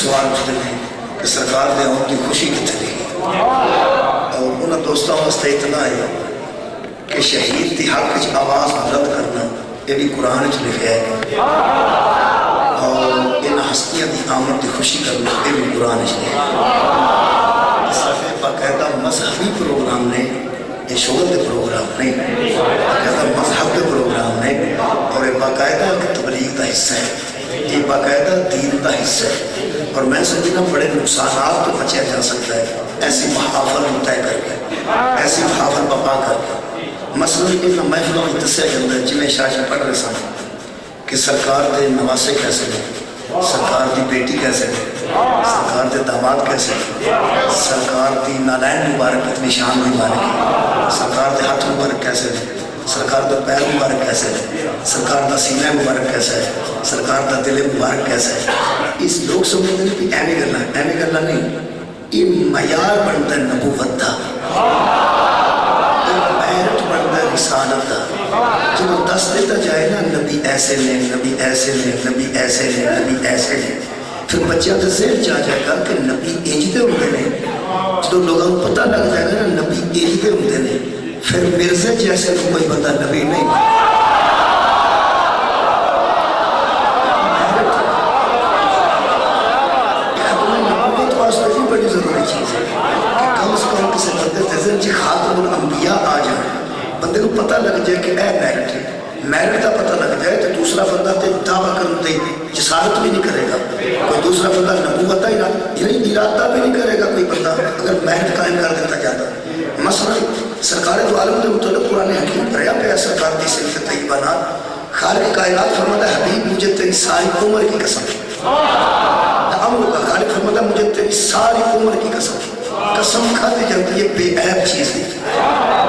سوال اٹھتے ہیں کہ سرکار دے آن کی خوشی کتنے لگی، اور انہوں دوستوں واسطے اتنا ہے کہ شہید دی حق کی آواز بلند کرنا یہ بھی قرآن چ لکھا ہے، اور ان ہستیاں دی آمد دی خوشی کرنا یہ بھی قرآن چ لکھا ہے۔ سارے باقاعدہ مذہبی پروگرام نے، یہ شغل کے پروگرام نہیں، باقاعدہ مذہب کے پروگرام نے، اور یہ باقاعدہ تبلیغ کا حصہ ہے، یہ باقاعدہ دین کا حصہ ہے، اور میں سمجھنا بڑے نقصانات تو بچیا جا سکتا ہے ایسی محافل طے کر کے، ایسی محافل بپا کر کے۔ مثلا ان محفلوں میں دسیا جاتا ہے جنہیں شاہ جی پڑھ رہے سن کہ سرکار دے نواسے کیسے ہیں، سرکار دی بیٹی کیسے ہے، سرکار دے داماد کیسے ہے، سرکار دی نالین مبارک نشان مبارک ہے، سرکار دے ہاتھ مبارک کیسے ہے، سرکار دا پیر مبارک کیسے ہے، سرکار دا سینہ مبارک کیسے ہے، سرکار دا دل مبارک کیسے ہے۔ اس لوگ سمجھتے ہیں کہ ایویں کرنا ہے، ایویں کرنا نہیں، یہ معیار بنتا ہے نبوت دا، میرٹ بنتا ہے رسالت دا۔ جب دس دیتا جائے نا نبی ایسے نے، نبی ایسے نے، نبی ایسے نے، نبی ایسے نے، پھر بچہ کا ذہن چاہ جائے گا کہ نبی انجدے ہوتے ہیں۔ جب لوگوں کو پتہ لگ جائے گا نا نبی انجدے ہوتے ہیں، پھر مرزے جیسے کوئی بندہ نبی نہیں۔ نبوت واسطے بھی بڑی ضروری چیز ہے کہ کم از کم کسی بندے کے ذہن چ خاتم الانبیاء آ جائے، بندے کو پتہ لگ جائے کہ اے میرٹ ہے، میرٹ کا پتہ لگ جائے تو دوسرا بندہ تے دعویٰ کرنے جسارت بھی نہیں کرے گا، کوئی دوسرا بندہ نبوت کا ارادہ بھی نہیں کرے گا کوئی بندہ اگر میرٹ قائم کر دیتا جاتا۔ مثلا سرکار دو عالم کے متعلق قرآن حکیم بھریا پہ سرکار دی صفت طیبانات، خالق کائنات فرماتا ہے حبیب مجھے تیری ساری عمر کی قسم، عمر کا خالق فرماتا ہے مجھے تیری ساری عمر کی قسم، قسم کھاتے جاتی ہے بے عیب چیز دی،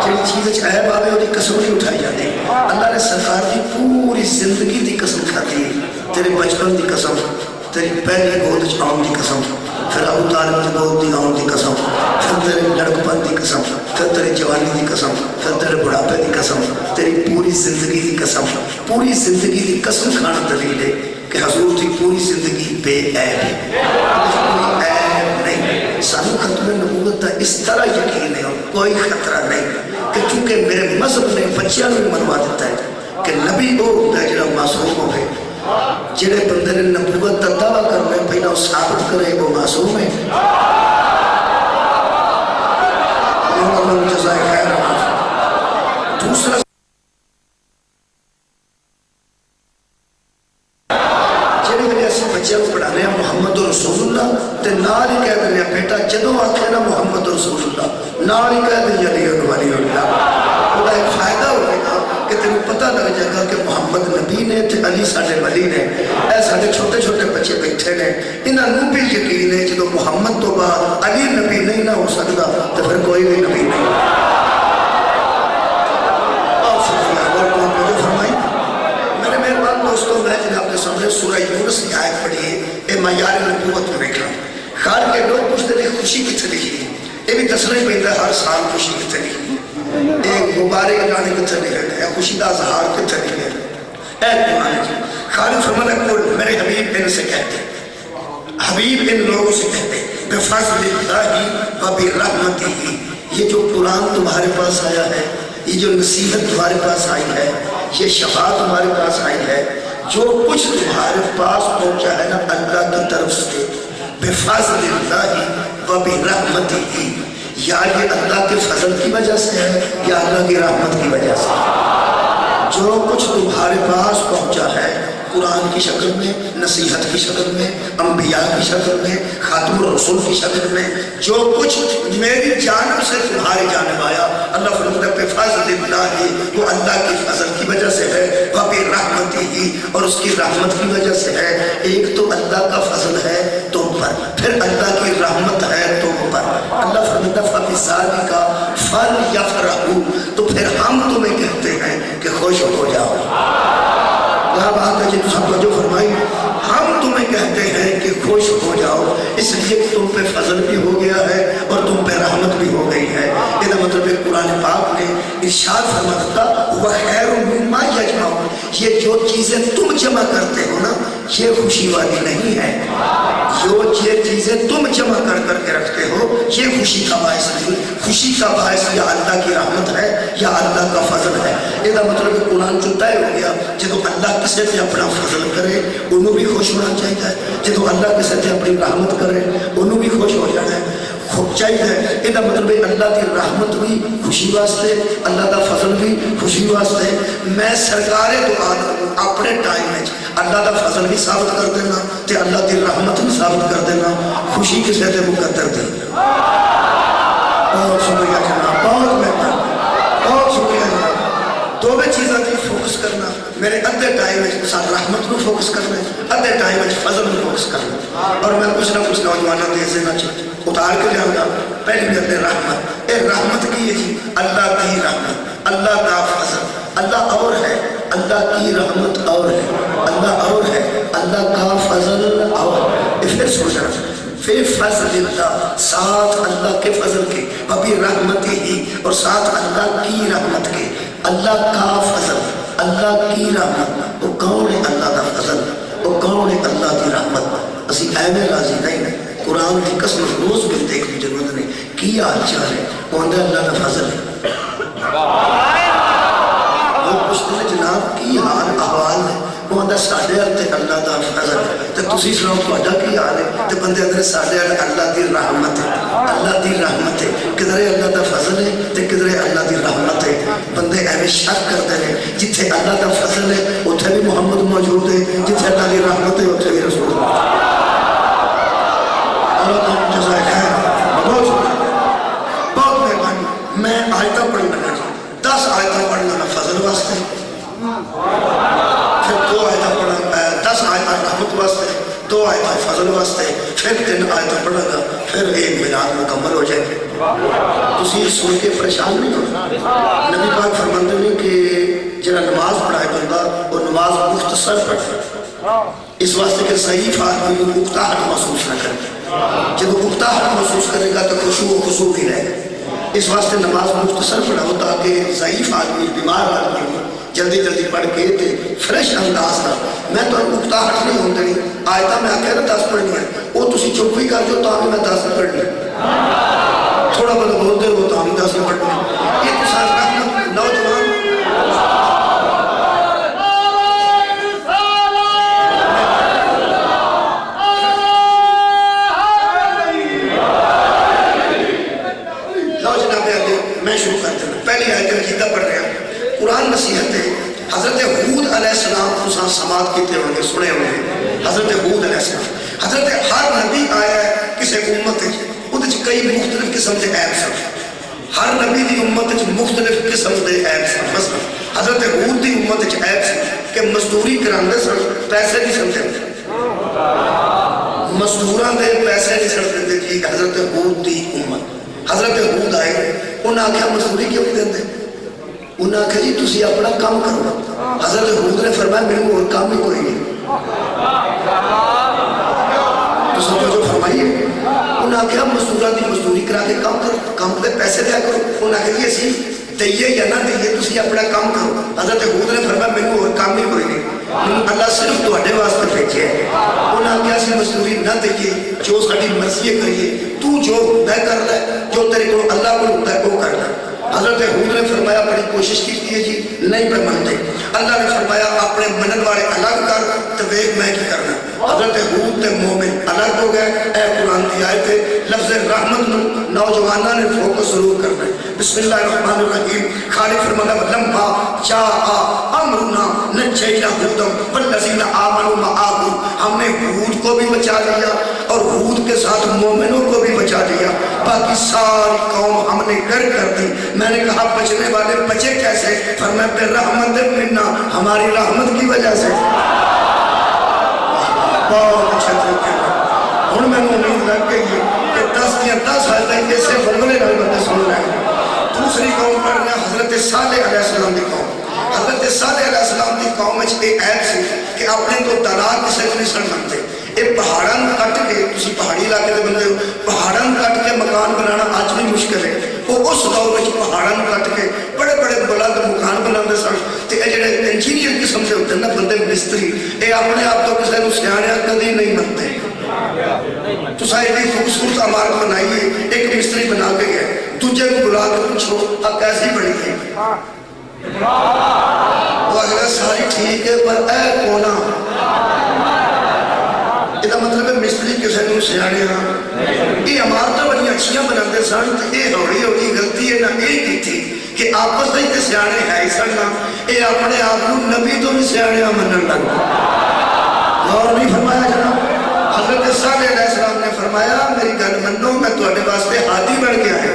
جڑی چیز عیب آوے وہ قسم نہیں اٹھائی جاتی۔ اللہ نے سرکار دی پوری زندگی دی قسم کھاتی ہے، تیرے بچپن دی قسم، تیری پہلی گود آن دی قسم، پھر ابو طالب دی گود دی آن دی قسم، پھر تیرے لڑکپن دی قسم، پھر تیرے جوانی دی قسم، پھر تیرے بڑھاپے دی قسم، تیری پوری زندگی دی قسم، پوری زندگی دی قسم کھانا دلیل ہے کہ حضور کی پوری زندگی بے عیب ہے، کوئی عیب نہیں۔ سانو ختم نبوت کا اس طرح یقین ہے اور کوئی خطرہ نہیں کہ چونکہ میرے مذہب نے بچیاں نے منوا دیتا ہے کہ نبی وہ ہوتا ہے جڑا معصوم ہو گئے، جڑے بندے نے نبوت کا دعویٰ کرنا ہے پہلا وہ ثابت کرے وہ معصوم ہے۔ اللہ جزائے خیر۔ دوسرا بچے کو پڑھانے ہیں محمد رسول اللہ تے نال ہی کہہ دیں بیٹا جدو آتے نا محمد رسول اللہ نال ہی کہہ دیں علی ولی اللہ، وہ ایک فائدہ ہوگا کہ تمہیں پتہ لگ جائے گا کہ محمد نبی نے تے علی ساڈے ولی نے، اے ساڈے چھوٹے چھوٹے بچے بیٹھے نے، انہوں بھی یقین ہے جدو محمد تو بعد علی نبی نہیں نہ ہو سکتا تو پھر کوئی بھی نبی نہیں۔ دوستوں میں جنہیں آپ نے سامنے سورہ یونس کی آیت پڑھی ہے، اے معیار نبوت میں دیکھنا خار کے لوگ پوچھتے ہیں خوشی کتنے لکھی ہے، یہ بھی دسنا ہی پہنتا ہے ہر سال خوشی کتنے لکھی ہے، ایک مبارک گانے کتنے لکھے ہے، خوشی دا اظہار کتنے لکھے ہے، اے قرآن جی خالق فرمانا کل میرے حبیب ان سے کہتے حبیب ان لوگوں سے کہتے بفضل اللہ و برحمتہ، یہ جو قرآن تمہارے پاس آیا ہے، یہ جو نصیحت تمہارے پاس آئی ہے، یہ شفاعت تمہارے پاس آئی ہے، جو کچھ تمہارے پاس پہنچا ہے نا اللہ کی طرف سے بفضل اللہ و برحمتہ، یا یہ اللہ کے فضل کی وجہ سے ہے یا اللہ کی رحمت کی وجہ سے، جو کچھ تمہارے پاس پہنچا ہے قرآن کی شکل میں، نصیحت کی شکل میں، انبیاء کی شکل میں، خاتم الرسول کی شکل میں، جو کچھ میری جانب سے تمہاری جانب آیا، اللہ فرماتا ہے بفضل اللہ، وہ اللہ کی فضل کی وجہ سے ہے، وبرحمتہ، اور اس کی رحمت کی وجہ سے ہے۔ ایک تو اللہ کا فضل ہے تم پر، پھر اللہ کی رحمت ہے تم پر۔ اللہ فرماتا ہے فبذالک فلیفرحوا، تو پھر ہم تمہیں کہتے ہیں کہ خوش ہو جاؤ۔ کیا بات ہے جی، تو سب جو فرمائی، ہم تمہیں کہتے ہیں کہ خوش ہو جاؤ، اس لیے کہ تم پہ فضل بھی ہو گیا ہے اور تم پہ رحمت بھی ہو گئی ہے۔ یہ مطلب ہے قرآن پاک نے ارشاد فرماتا وَخَيْرٌ مِّمَّا يَجْمَعُونَ، یہ جو چیزیں تم جمع کرتے ہو نا یہ خوشی والی نہیں ہے. یہ چیزیں تم جمع کر کے رکھتے ہو یہ خوشی کا باعث نہیں. خوشی کا باعث یا اللہ کی رحمت ہے یا اللہ کا فضل ہے. یہ مطلب کہ قرآن جو طے ہو گیا جدو اللہ کسی تے اپنا فضل کرے انہوں بھی خوش ہونا چاہیے. جدو اللہ کسی تے اپنی رحمت کرے انہوں بھی خوش ہو جانا ہے چاہیے. یہ مطلب اللہ کی رحمت بھی خوشی واسطے اللہ کا فضل بھی خوشی واسطے. میں سرکار دو عالم اپنے ٹائم میں اللہ کا فضل بھی ثابت کر دینا تے اللہ کی رحمت بھی ثابت کر دینا. خوشی کسی تے مقدر دی. بہت شکریہ جناب, بہت مہربانی, بہت شکریہ جناب. دونوں چیزوں کی فوکس کرنا. میرے ادھے ٹائم میں ساتھ رحمت کو فوکس کرنا ہے, ادھے ٹائم میں فضل کو فوکس کرنا. اور میں کچھ نہ کچھ نوجوانوں کے ذہن اتار کے جاؤں گا. پہلی میرے رحمت, اے رحمت کی ہے جی اللہ کی رحمت, اللہ کا فضل. اللہ اور ہے, اللہ کی رحمت اور ہے, اللہ اور ہے, اللہ کا فضل اور ہے. پھر سوچ رہا پھر فضل اللہ ساتھ اللہ کے فضل کے ابھی رحمت ہی اور ساتھ اللہ کی رحمت کے. اللہ کا فضل, اللہ کی رحمت. وہ کون ہے اللہ کا فضل, وہ کون ہے اللہ کی رحمت. اسی ایویں راضی نہیں. قرآن کی قسم روز بھی دیکھنے ضرورت نہیں. کی حال چال ہے وہ اندر اللہ کا فضل ہے. وہ پوچھتے ہیں جناب کی حال احوال ہے وہ اندر ساڈے ہاتھ اللہ کا فضل ہے. تو تسی سناؤ تہاڈا کی حال ہے تو بندے اندر ساڈے ہاتھ اللہ کی رحمت ہے, اللہ کی رحمت ہے. کدھر اللہ کا فضل ہے تو کدھر اللہ کی رحمت ہے. بندے ایویں شک کرتے ہیں جتھے اللہ کا فضل ہے اتنے بھی محمد موجود ہے, جتھے اللہ کی رحمت ہے اتنے بھی رسول موجود ہے. بہت مہربانی. میں آیتاں پڑھنے لگا 10 آیتاں پڑھنا فضل واسطے, پھر 2 آیتاں پڑھنا 10 آیتاں رحمت واسطے, 2 آیتاں فضل واسطے, پھر 3 آیتاں پڑھا گا, پھر ایک میلاد مکمل ہو جائے گا. تسی سن کے پریشان نہیں ہو. نبی پاک فرماتے ہیں کہ جنہاں نماز پڑھائے بندہ وہ نماز مختصر پڑھے اس واسطے کہ ضعیف آدمی کو اکتاہٹ محسوس نہ کرے. جب وہ اکتاہٹ محسوس کرے گا تو خشوع و خضوع بھی رہے گا. اس واسطے نماز مختصر پڑھاؤ تاکہ ضعیف آدمی بیمار آدمی جلدی جلدی پڑھ کے فریش انداز کا. میں تو اکتاہٹ نہیں ہوتے نہیں آیتاں میں آکے 10 پڑھنی ہے وہ تسی چپ بھی کر جو تاکہ میں 10 پڑھنی ہے. تھوڑا بہت بولتے ہو تو ہم 10 پڑھنی ہے. یہ تو ساتھ رحمت نوجوان شروع کرتے ہیں. پہلی آیت عقیدہ پڑھ رہے ہیں. قرآن نصیحت ہے. حضرت حود علیہ السلام کو سماعت کیتے ہوں گے, سنے ہوں گے. حضرت حود علیہ السلام, حضرت ہر نبی آیا ہے کسی امت وہ کئی مختلف قسم کے عیب سن. ہر نبی دی امت مختلف قسم کے عیب سن. مثلا حضرت حود دی امت عیب سن کہ مزدوری کراندے سن, پیسے نہیں سن دے, مزدوراں دے پیسے نہیں سن دے. جی حضرت حود دی امت. حضرت حود آئے, انہاں آکھیا مزدوری کیوں نہیں دے؟ انہاں آکھیا جی تسی اپنا کام کرو. حضرت حود نے فرمایا میرے اور کام ہی کوئی نہیں. تو سب جو فرمائیے انہاں آکھیا مزدوراں دی مزدوری کرا کے کام کرو, کام دے پیسے دیا کرو. انہاں آکھیا جی اسی دئیے یا نہ دئیے تسی اپنا کام کرو. حضرت حود نے فرمایا میرے اور کام ہی کوئی نہیں, اللہ صرف تہاڈے واسطے بھیجے ہے. انہاں آکھیا اسی مزدوری نہ دئیے, جو ساڈی مرضی کریے, تو جو میں کر لے, جو تیرے کو اللہ کو ہوتا ہے وہ کر لے. حضرت حود نے فرمایا بڑی کوشش کی ہے جی نہیں پہ منتے. اللہ نے فرمایا اپنے منن والے الگ کر تو ویک میں کی کرنا. حضرت حود تے مومن الگ ہو گئے. اے قرآن کی آیت ہے لفظ رحمت نوجوانوں نے فوکس ضرور کرنا ہے. بسم اللہ الرحمن الرحیم. خالق فرمانا لمحا جاء امرنا نجینا ہودم والذین آمنوا معه. ہم نے حود کو بھی بچا لیا اور حود کے ساتھ مومنوں کو بھی بچا لیا. باقی ساری قوم ہم نے گر کر دی. میں نے کہا بچنے والے بچے کیسے؟ فرمایا بے رحمت منا, ہماری رحمت کی وجہ سے. بہت اچھا طریقے ہوں میں نے امید لگ گئی کہ 10 یا 10 آیتیں ایسے بلبلے نال بندے سن رہے ہیں. دوسری قوم پڑھ رہے ہیں حضرت صالح علیہ السلام کی قوم. حضرت صالح علیہ السلام کی قوم ایک عیب سی کہ اپنے تو طلاق کسی کو نہیں سن منتے. یہ پہاڑاں کٹ کے, تسی پہاڑی علاقے کے بندے ہو, پہاڑاں کٹ کے مکان بنانا آج بھی مشکل ہے. وہ اس دور میں پہاڑاں کٹ کے بڑے بڑے بلند مکان بنا سن. تو یہ جڑے انجینئر قسم کے ہوتے ہیں نا بندے مستری, یہ اپنے آپ تو کسی کو تو ایڈی خوبصورت عمارت بنائی ہے، ایک مستری بنا کے گئے، دوجے کو بلا کے پوچھو اب کیسی بڑی ہے؟ وہ اگلا ساری ٹھیک ہے پر اے کونا، یہ مطلب ہے مستری کسے کو سیانے ہاں یہ عمارتیں بڑی اچھیاں بناتے سن، یہ ہوڑی ہوڑی غلطی ہے نہ یہ کی تھی کہ آپس میں تے سیانے ہے ہی سن، یہ اپنے آپ نبی تو بھی سیانے منن لگ اور نہیں فرمایا جناب؟ حضرت صالح علیہ السلام نے فرمایا میری گل منو میں تواڈے واسطے ہادی بن کے آیا۔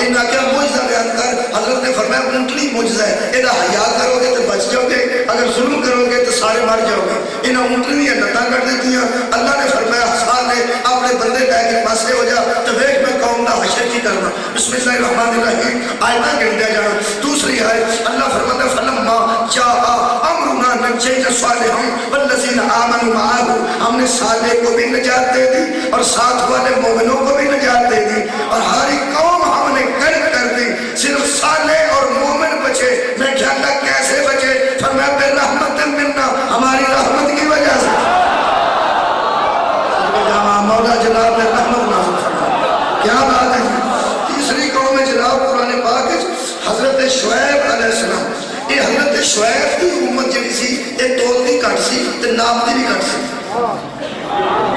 انہاں کیا معجزہ بیان کر، حضرت نے فرمایا اونٹنی معجزہ ہے، یہ حیا کرو گے تو بچ جاؤ گے، اگر ظلم کرو گے تو سارے مر جاؤ گے۔ انہاں اونٹنی دیا نتاں کٹ دیتی ہیں، اللہ نے فرمایا صالح اپنے بندے کہہ کے پاسے ہو جا تو ویکھ میں قوم دا حشر کی کرنا۔ بسم اللہ الرحمن الرحیم آیتاں گنتے جانا۔ دوسری آیت اللہ فرماتا ہے فلما جاء امرنا نجینا صالحا والذین آمنوا معه، ہم نے صالح کو بھی نجات دے دی اور ساتھ والے مومنوں کو بھی نجات دے دی اور ہر ایک قوم ہم نے غرق کر دی، صرف صالح اور مومن بچے۔ میں کیا اللہ کیسے بچے؟ فرمایا بے رحمت منا، ہماری رحمت کی وجہ سے۔ مولا جناب نے رحمت نازل فرمائی، کیا بات ہے جی۔ تیسری قوم جناب قرآن پاک حضرت شعیب علیہ السلام، یہ حضرت شعیب کی امت جنی سی یہ تول دی کٹ سی تے ناپ دی بھی کٹ سی،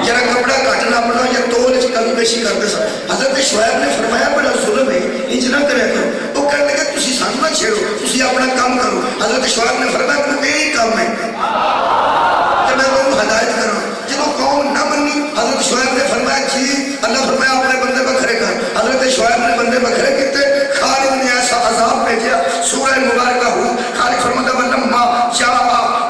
جرا کپڑا کٹ ناپنا یا تول وچ کمی بیشی کرتے سن۔ حضرت شعیب نے فرمایا بڑا ظلم ہے انج نہ کریا کرو، وہ کہنے لگے تسی سانوں نہ چھیڑو، تسی اپنا کام کرو۔ حضرت شعیب نے فرمایا کوئی یہی کام ہے کہ میں تمہیں ہدایت کروں۔ جب وہ قوم نہ منی حضرت شعیب نے فرمایا جی اللہ فرمایا اپنے بندے بکھرے کر۔ حضرت شعیب نے بندے بکھرے کیتے، خالد نے ایسا عذاب بھیجا، سورہ مبارکہ ہو خالد فرماتا ولما جاء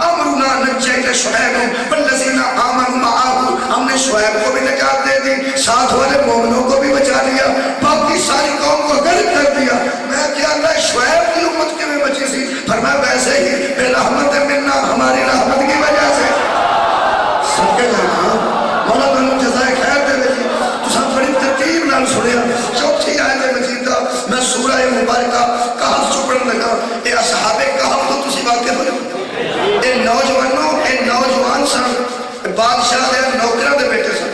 امرنا نجینا شعیبا والذین آمنوا معه، ہم نے شعیب کو بھی نجات دے دی، ساتھ والے مومنوں کو بھی بچا لیا، باقی ساری قوم کو غرق کر دیا۔ میں کیا اللہ شعیب کی امت کے میں بچی سی؟ فرمایا ویسے ہی بے رحمت منا، ہماری رحمت کی وجہ سے۔ سب کے جانا مولا تمہیں جزائے خیر دے جی، تو سب بڑی ترتیب نال سنیا۔ چوتھی آیت مجید دا میں سورہ مبارکہ کہف چپڑن لگا، اے اصحاب کہف تو تسی واقع ہو، اے نوجوانوں اے نوجوان سن بادشاہ دے نوکراں دے بیٹے سن،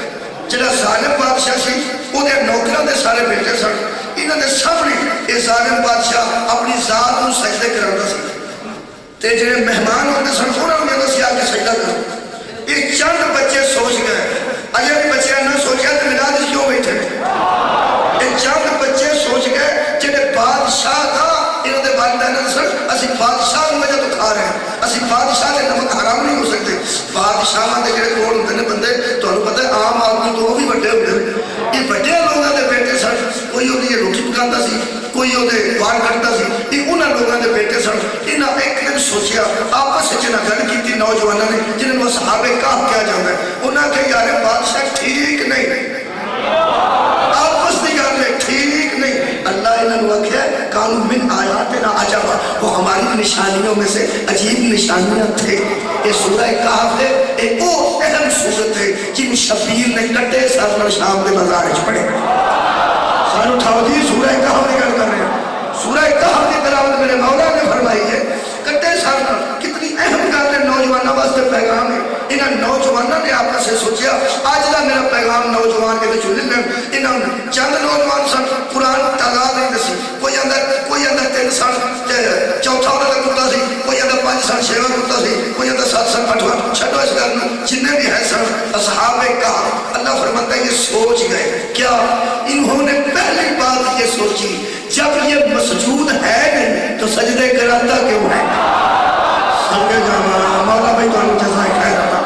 جڑا ظالم بادشاہ سی او دے نوکراں دے سارے بیٹے سن، انہاں دے سامنے اے ظالم بادشاہ اپنی ذات نوں سجدے کراندا سی تے جڑے مہمان ہوندے سن انہاں نوں کہندا سی آ کے سجدہ کرو۔ یہ چند بچے سوچ گئے، اگر بچے نہ سوچا تو میلاد کیوں بیٹھے؟ یہ چند بچے سوچ گئے جڑے بادشاہ دا انہوں نے والدین سن اسی بادشاہ کی وجہ تو کھا رہے ہیں، اسی بادشاہ کے نمک حرام نہیں ہو سکتے۔ بادشاہ دے جڑے کول ہوندے نے بندے تانوں پتہ ہے عام آدمی تو وہ بھی بڑے ہوندے، یہ بڑے لوگوں دے بیٹے سن، کوئی وہ روٹی پکاندا سی، کوئی وہ وال کٹتا سی، یہ انہاں لوگوں دے بیٹے سن۔ انہاں ایک دن سوچیا آپس وچ نہ گل کیتی نوجوانوں نے جنہاں نوں اصحاب کہف کہا جاتا ہے، انہاں کہ یار بادشاہ ٹھیک نہیں، آپس دی گل ہے ٹھیک نہیں۔ اللہ انہاں نوں آکھیا کانوا من آیاتنا عجبا، وہ ہماری نشانیوں میں سے عجیب نشانیاں تھے۔ یہ سورہ کہف ہے، ایک وہ اہم سورت ہے جن شبیر نے کٹے سر نال شام دے بازار وچ پڑھے۔ سانو اٹھاؤ جی سورہ کہف کی گل کر رہے ہیں، سورہ کہف کی تلاوت میرے مولا نے فرمائی ہے، کٹے سر نال کتنی اہم گل ہے، نوجوانوں واسطے پیغام ہے۔ انہاں نوجوانوں نے آپس سے سوچیا آج دا میرا پیغام نوجوان کے چن لیں۔ انہاں چند نوجوان سن، قرآن تعداد نہیں دسی، کوئی اندر 3 سن چوتھا انہاں دا کتا سی، کوئی اندر 5 سن 6واں کتا سی، کوئی اندر 7 سن 8واں۔ چھڈو اس گل نوں، جتنے بھی ہیں سن اصحاب کہف، اللہ فرماتا ہے یہ سوچ گئے کیا؟ انہوں نے پہلی بات یہ سوچی جب یہ مسجود ہے نہیں تو سجدے کراتا کیوں ہے؟ سمجھے جانا مولا بھائی تو جزائے خیر عطا۔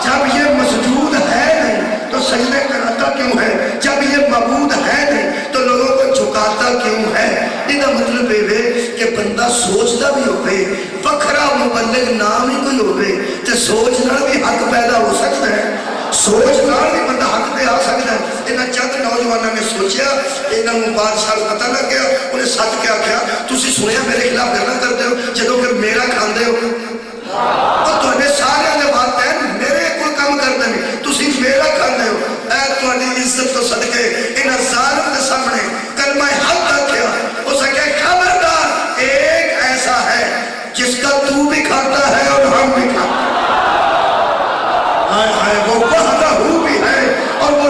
جب یہ مسجود ہے نہیں تو سجدے کراتا کیوں ہے؟ جب یہ معبود ہے نہیں تو لوگوں کو جھکاتا کیوں ہے؟ یہ مطلب ہے کہ بندہ سوچتا بھی ہوئے، وکھرا مبلغ نام ہی کوئی ہوئے تو سوچنا بھی حق پیدا ہو سکتا ہے، سوچ نال بھی بندہ حق پہ آ سکتا ہے۔ انہاں چند نوجوانوں نے سوچیا، انہاں نوں بادشاہ کو پتہ لگ گیا، انہیں سچ کیا کیا تسی سنیا میرے خلاف گلاں کرتے ہو جدوں کہ میرا کھاندے ہو، اور تواڈے سارے دے والدین میرے کول کام کردے نے، تسی میرا کھاندے ہو۔ اے تواڈی عزت تو صدقے انہاں ظالم دے سامنے کلمہ حق آکھیا، اس نے خبردار ایک ایسا ہے جس کا تو بھی کھاتا ہے اور ہم بھی کھاتے ہیں، وہ وحدہ بھی ہے اور وہ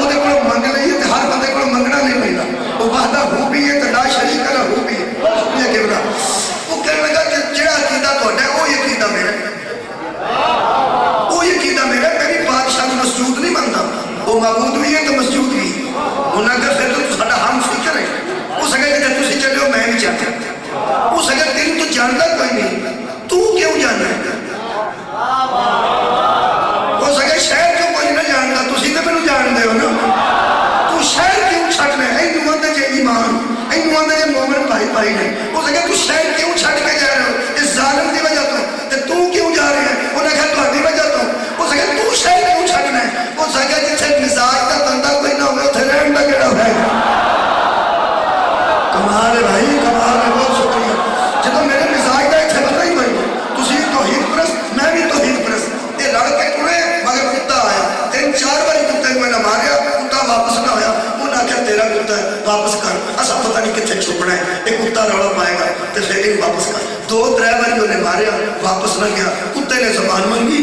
ਉਹਦੇ ਕੋਲ ਮੰਗ ਲਈ ਤੇ ਹਰ ਬੰਦੇ ਕੋਲ ਮੰਗਣਾ ਨਹੀਂ ਪੈਂਦਾ। ਉਹ ਵਾਹਦਾ ਹੋ ਵੀ ਹੈ ਤੇ ਲਾ ਸ਼ਰੀਕ ਲਾ ਹੋ ਵੀ ਹੈ। ਇਹ ਕਿਹੜਾ ਉਹ ਕਹਿਣ ਲੱਗਾ ਕਿ ਜਿਹੜਾ ਅਕੀਦਾ ਤੁਹਾਡਾ ਉਹ ਹੀ ਅਕੀਦਾ ਮੇਰਾ, ਉਹ ਹੀ ਅਕੀਦਾ ਮੇਰਾ। ਮੈਂ ਵੀ ਬਾਦਸ਼ਾਹ ਨੂੰ ਮਸਜੂਦ ਨਹੀਂ ਮੰਨਦਾ, ਉਹ ਮਾਬੂਦ ਵੀ ਹੈ ਤੇ ਮਸਜੂਦ ਵੀ। ਉਹਨਾਂ ਦਾ ਫਿਰ ਤਾਂ ਸਾਡਾ ਹਮ ਫਿਕਰ ਹੈ। ਉਹ ਸਕੇ ਕਿ ਤੁਸੀਂ ਚੱਲਿਓ ਮੈਂ ਵੀ ਚਾਹਤਾ। ਉਹ ਸਕੇ ਤੈਨੂੰ ਤਾਂ ਜਾਣਦਾ ਕੋਈ ਨਹੀਂ, ਤੂੰ ਕਿਉਂ ਜਾਣਦਾ? ਉਹ ਸਕੇ ਸ਼ਹਿਰ ਚੋਂ ਕੋਈ ਨਾ ਜਾਣਦਾ, ਤੁਸੀਂ ਤਾਂ ਮੈਨੂੰ ਜਾਣਦੇ ਹੋ ਨਾ। ਤੂੰ ਸ਼ਹਿਰ ਕਿਉਂ ਛੱਡਣਾ? ਇਹਨੂੰ ਆਂਦੇ ਜੇ ਈਮਾਨ, ਇਹਨੂੰ ਆਂਦੇ ਜੇ ਮੂਮਨ ਭਾਈ ਭਾਈ ਨੇ। ਉਹ ਸਕੇ ਤੂੰ ਸ਼ਹਿਰ ਕਿਉਂ ਛੱਡ ਕੇ ਜਾ ਰਹੇ ਹੋ? ਇਸ ਜ਼ਾਲਮ ਦੀ ਵਜ੍ਹਾ ਤੋਂ। ਤੇ ਤੂੰ ਕਿਉਂ ਜਾ ਰਿਹਾ ਹੈ? ਉਹਨੇ ਕਿਹਾ ਤੁਹਾਡੀ ਵਜ੍ਹਾ ਤੋਂ। ਉਹ ਸਕੇ ਤੂੰ ਸ਼ਹਿਰ ਕਿਉਂ ਛੱਡਣਾ ਹੈ? ਉਹ ਸਕੇ ਜਿੱਥੇ ਮਿਜ਼ਾਜ ਦਾ ਬੰਦਾ ਕੋਈ ਨਾ ਹੋਵੇ ਉੱਥੇ ਰਹਿਣ ਦਾ ਕਿਹੜਾ ਹੋਏਗਾ? ਕਮਾਲ ਹੈ ਭਾਈ, ਕਮਾਲ ਹੈ, ਬਹੁਤ ਸ਼ੁਕਰੀਆ। ਜਦੋਂ ਮੇਰੇ ਮਿਜ਼ਾਜ ਦਾ ਇੱਥੇ ਪਤਾ ਹੀ ਕੋਈ, ਤੁਸੀਂ ਤੌਹੀਦ ਪਰਸਤ, ਮੈਂ ਵੀ ਤੌਹੀਦ ਪਰਸਤ। ਇਹ ਲੜ ਕੇ ਟੁਰੇ, ਮਗਰ ਕੁੱਤਾ ਆਇਆ। 3-4 ਵਾਰੀ ਕੁੱਤੇ ਨੂੰ ਇਹਨਾਂ ਮਾਰਿਆ, ਕੁੱਤਾ ਵਾਪਸ ਨਾ ਹੋਇਆ। ਉਹਨੇ ਆਖਿਆ ਤੇਰਾ ਕੁੱਤਾ ਹੈ, ਵਾਪਸ ਕਰ। ਅਸਾਂ ਪਤਾ ਨਹੀਂ ਕਿੱਥੇ ਛੁਪਣਾ ਹੈ, ਇਹ ਕੁੱਤਾ ਰੌਲਾ ਪਾਏਗਾ ਤੇ ਫਿਰ ਇਹਨੂੰ ਵਾਪਸ ਕਰ। 2-3 ਵਾਰੀ ਉਹਨੇ ਮਾਰਿਆ, ਵਾਪਸ ਨਾ ਗਿਆ। ਕੁੱਤੇ ਨੇ ਜ਼ਬਾਨ ਮੰਗੀ,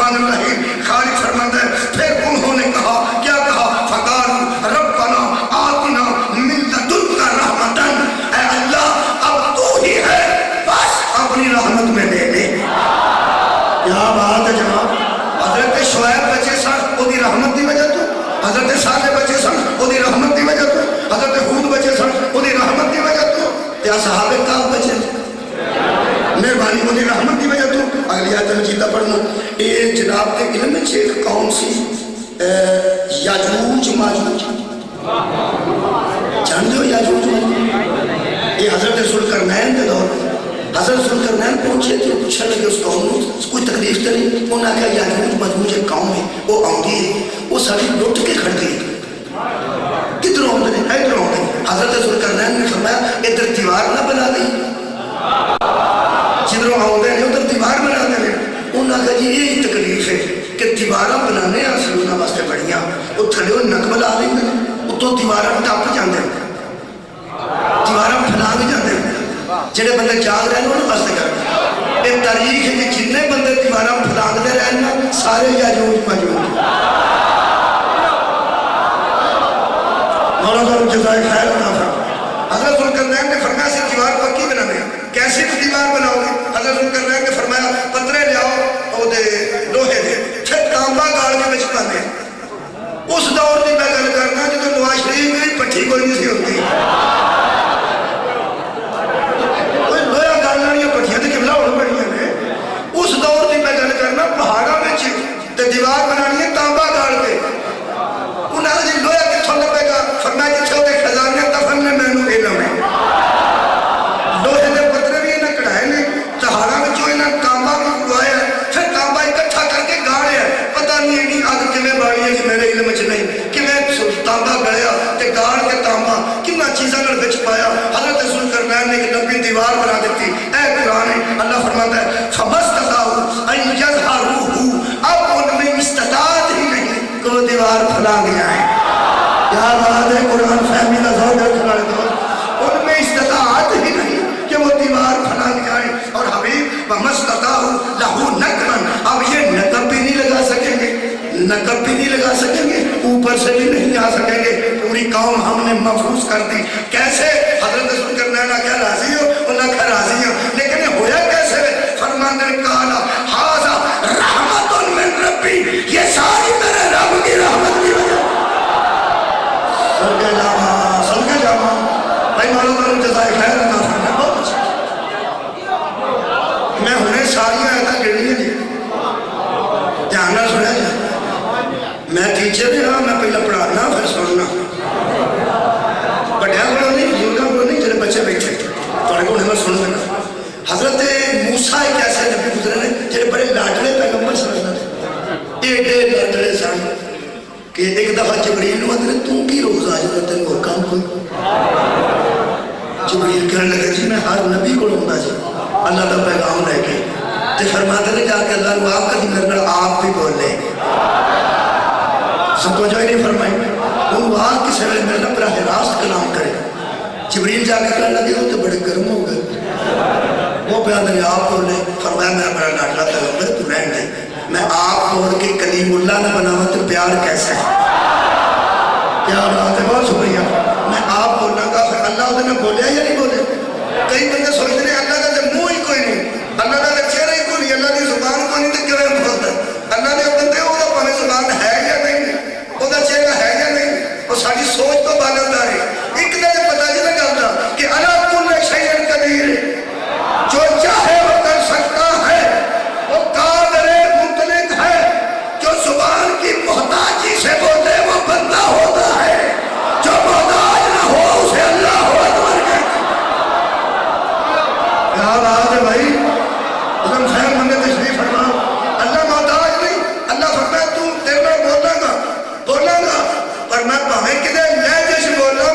الرحمن الرحیم. خالق فرماتا ہے پھر انہوں نے کہا کیا کہا فقالوا ربنا آتنا من لدنک رحمتا، اے اللہ اب تو ہی ہے بس اپنی رحمت میں دے دے. کیا بات ہے جناب. حضرت شعیب بچے سن وہ دی رحمت دی وجہ تو، حضرت صالح بچے سن وہ دی رحمت دی وجہ تو، حضرت ہود بچے سن وہ دی رحمت دی وجہ تو، یا صحابہ کہاں بچے مہربانی وہ دی رحمت دی وجہ تو. اگلی آیت مجیدہ پڑھنا. یہ جناب کے علم میں ایک قوم سی یاجوج ماجوج، جانتے ہو یاجوج ماجوج؟ یہ حضرت ذوالقرنین کے دور حضرت ذوالقرنین پہنچے تھے، پوچھنے لگے اس قوم کو کوئی تکلیف تو نہیں؟ انہوں نے کہا یاجوج ماجوج ایک قوم ہے وہ آؤں ہے، وہ ساری لٹ کے کھڑ گئی. کدھر آؤں گے ادھر آؤں گے. حضرت ذوالقرنین نے فرمایا ادھر دیوار نہ بنا دی، جدھر آؤں گے ادھر دیوار بنا دیں. انہوں نے کہا جی یہی تکلیف ہے کہ دیوارہ بنانے اصل انہوں واسطے بڑھیاں، وہ تھلے وہ نقبل آ رہی ہیں اتوں دیوارہ ٹپ جاندے ہیں، دیوارہ پھیلا بھی جاندے ہیں. جڑے بندے جاگ رہے ہیں انہوں واسطے کرتے. یہ تاریخ ہے کہ جتنے بندے دیوارہ پھیلاندے رہے سارے یاجوج ماجوج. مولا صاحب جزائے خیر عطا فرمائے. حضرت ذوالقرنین نے فرمایا سے دیوار پکی بنانے کیسے دیوار بناؤ گے؟ حضرت ذوالقرنین نے فرمایا پتھرے لیاؤ او دے لوہے دے پھر تانبا گال کے وچ پاندے. اس دور دی میں گل کرنا جدوں نواز شریف دی پٹھی کوئی نہیں سی ہوندی، کوئی لوہا گالن والیاں پٹھیاں تے قبلہ ہون بڑیاں نے. اس دور دی میں گل کرنا پہاڑاں وچ تے دیوار بنانی ہے تانبا گال کے. انہاں نے لوہا کتھوں لبے گا؟ فرمایا جتھے او دے خزانے دفن نے مینوں علم ہے. لوہے دے پتھر بھی انہاں کڑھائے نے، پہاڑاں وچوں انہاں تانبا بھی اگوایا ہے، پھر تانبا اکٹھا کر کے گاڑیا. پتہ نہیں ہے اگ کیویں بالی ہے کہ میرے علم وچ نہیں، کیویں تانبا گڑیا تے گاڑ کے تانبا کنا چیزاں نال وچ پایا. حضرت ذوالقرنین نے ایک لمبی دیوار بنا دیتی. اے قرآن ہے اللہ فرماتا ہے فمستطاعوا ان یظہروہ، اب ان میں استطاعت ہی نہیں کہ وہ دیوار پھیلا دیا ہے. کیا بات ہے. قرآن فہمی کا ذوق ہے کھڑے دو. ان میں استطاعت ہی نہیں کہ وہ دیوار پھیلا دیا ہے. اور حبیب ومستطاعوا لہ نقبا، اب یہ نقب بھی نہیں لگا سکیں گے، نقب بھی نہیں لگا سکیں گے، اوپر سے بھی نہیں آ سکیں گے. پوری قوم ہم نے محفوظ کر دی. کیسے؟ حضرت ذوالقرنین کیا راضی ہو؟ انہوں نے کہا راضی ہو، لیکن یہ ہویا کیسے؟ فرمانے نے کہا ھذا رحمت من ربی، یہ ساری میرے رب کی رحمت کی وجہ. صدقے جاواں صدقے جاواں. بھائی مولا تعالیٰ جزائے خیر عطا فرمائے. بہت اچھا. میں ہنے ساری آیتاں گننیاں نہیں، دھیان نال سنیا جائے. میں ٹیچر ہاں، میں پہلے پڑھانا پھر سننا. بڑیا کو نہیں، بزرگوں کو نہیں، جڑے بچے بیٹھے تھوڑے کو میں سن لینا. حضرت موسیٰ ایک ایسے نبی گزرے نے جڑے بڑے لاڈلے پیغمبر سن، ایڈے لاڈلے سن کہ ایک دفعہ جبریل نے آدھے تو کی روز آ جاتا تین اور کام کوئی؟ جبریل کہنے لگے جی میں ہر نبی کو لوں گا جی اللہ کا پیغام لے کے. تو فرماتے نے کہا کہ اللہ نے آپ کا دن میرے آپ بھی بول لے. سب کو جو ہی نہیں فرمائی وہ آپ کسی ویلے میرے نہ براہ راست کلام کرے. جبریل جا کے کہنے لگے وہ تو بڑے گرم ہو گئے. وہ پہ آدھے آپ بول لے. فرمایا میرا بڑا لاڈلا پیغمبر تو رہن دے، میں آپ بول کے کلیم اللہ نہ بناوا تو پیار کیسا ہے؟ کیا بات ہے. بہت شکریہ. میں آپ بولنا گا پھر اللہ اس نے بولیا یا نہیں بولے؟ کئی بندے سوچتے ہیں اللہ کا تو منہ ہی کوئی نہیں، اللہ کا تو چہرہ ہی کوئی نہیں، اللہ کی زبان کوئی نہیں تو کیوں بولتا ہے؟ اللہ نے بندے وہ پاویں زبان ہے یا نہیں، وہ چہرہ ہے یا نہیں، وہ ساری سوچ تو بالاتر ہے. ایک دن پتا چلا کرتا کہ اللہ کل شیء قدیر ہے، جو چاہے وہ کر سکتا ہے، وہ قادر مطلق ہے. جو زبان کی محتاجی سے بولے وہ بندہ ہوتا ہے، جو محتاج نہ ہو اسے اللہ اکبر کہتے. کیا بات ہے بھائی. حضرت خیر بندے تشریف فرماؤ. اللہ محتاج نہیں. اللہ فرمایا تو تیرے بولاں گا پر میں پاویں کدے لہجے سے بولاں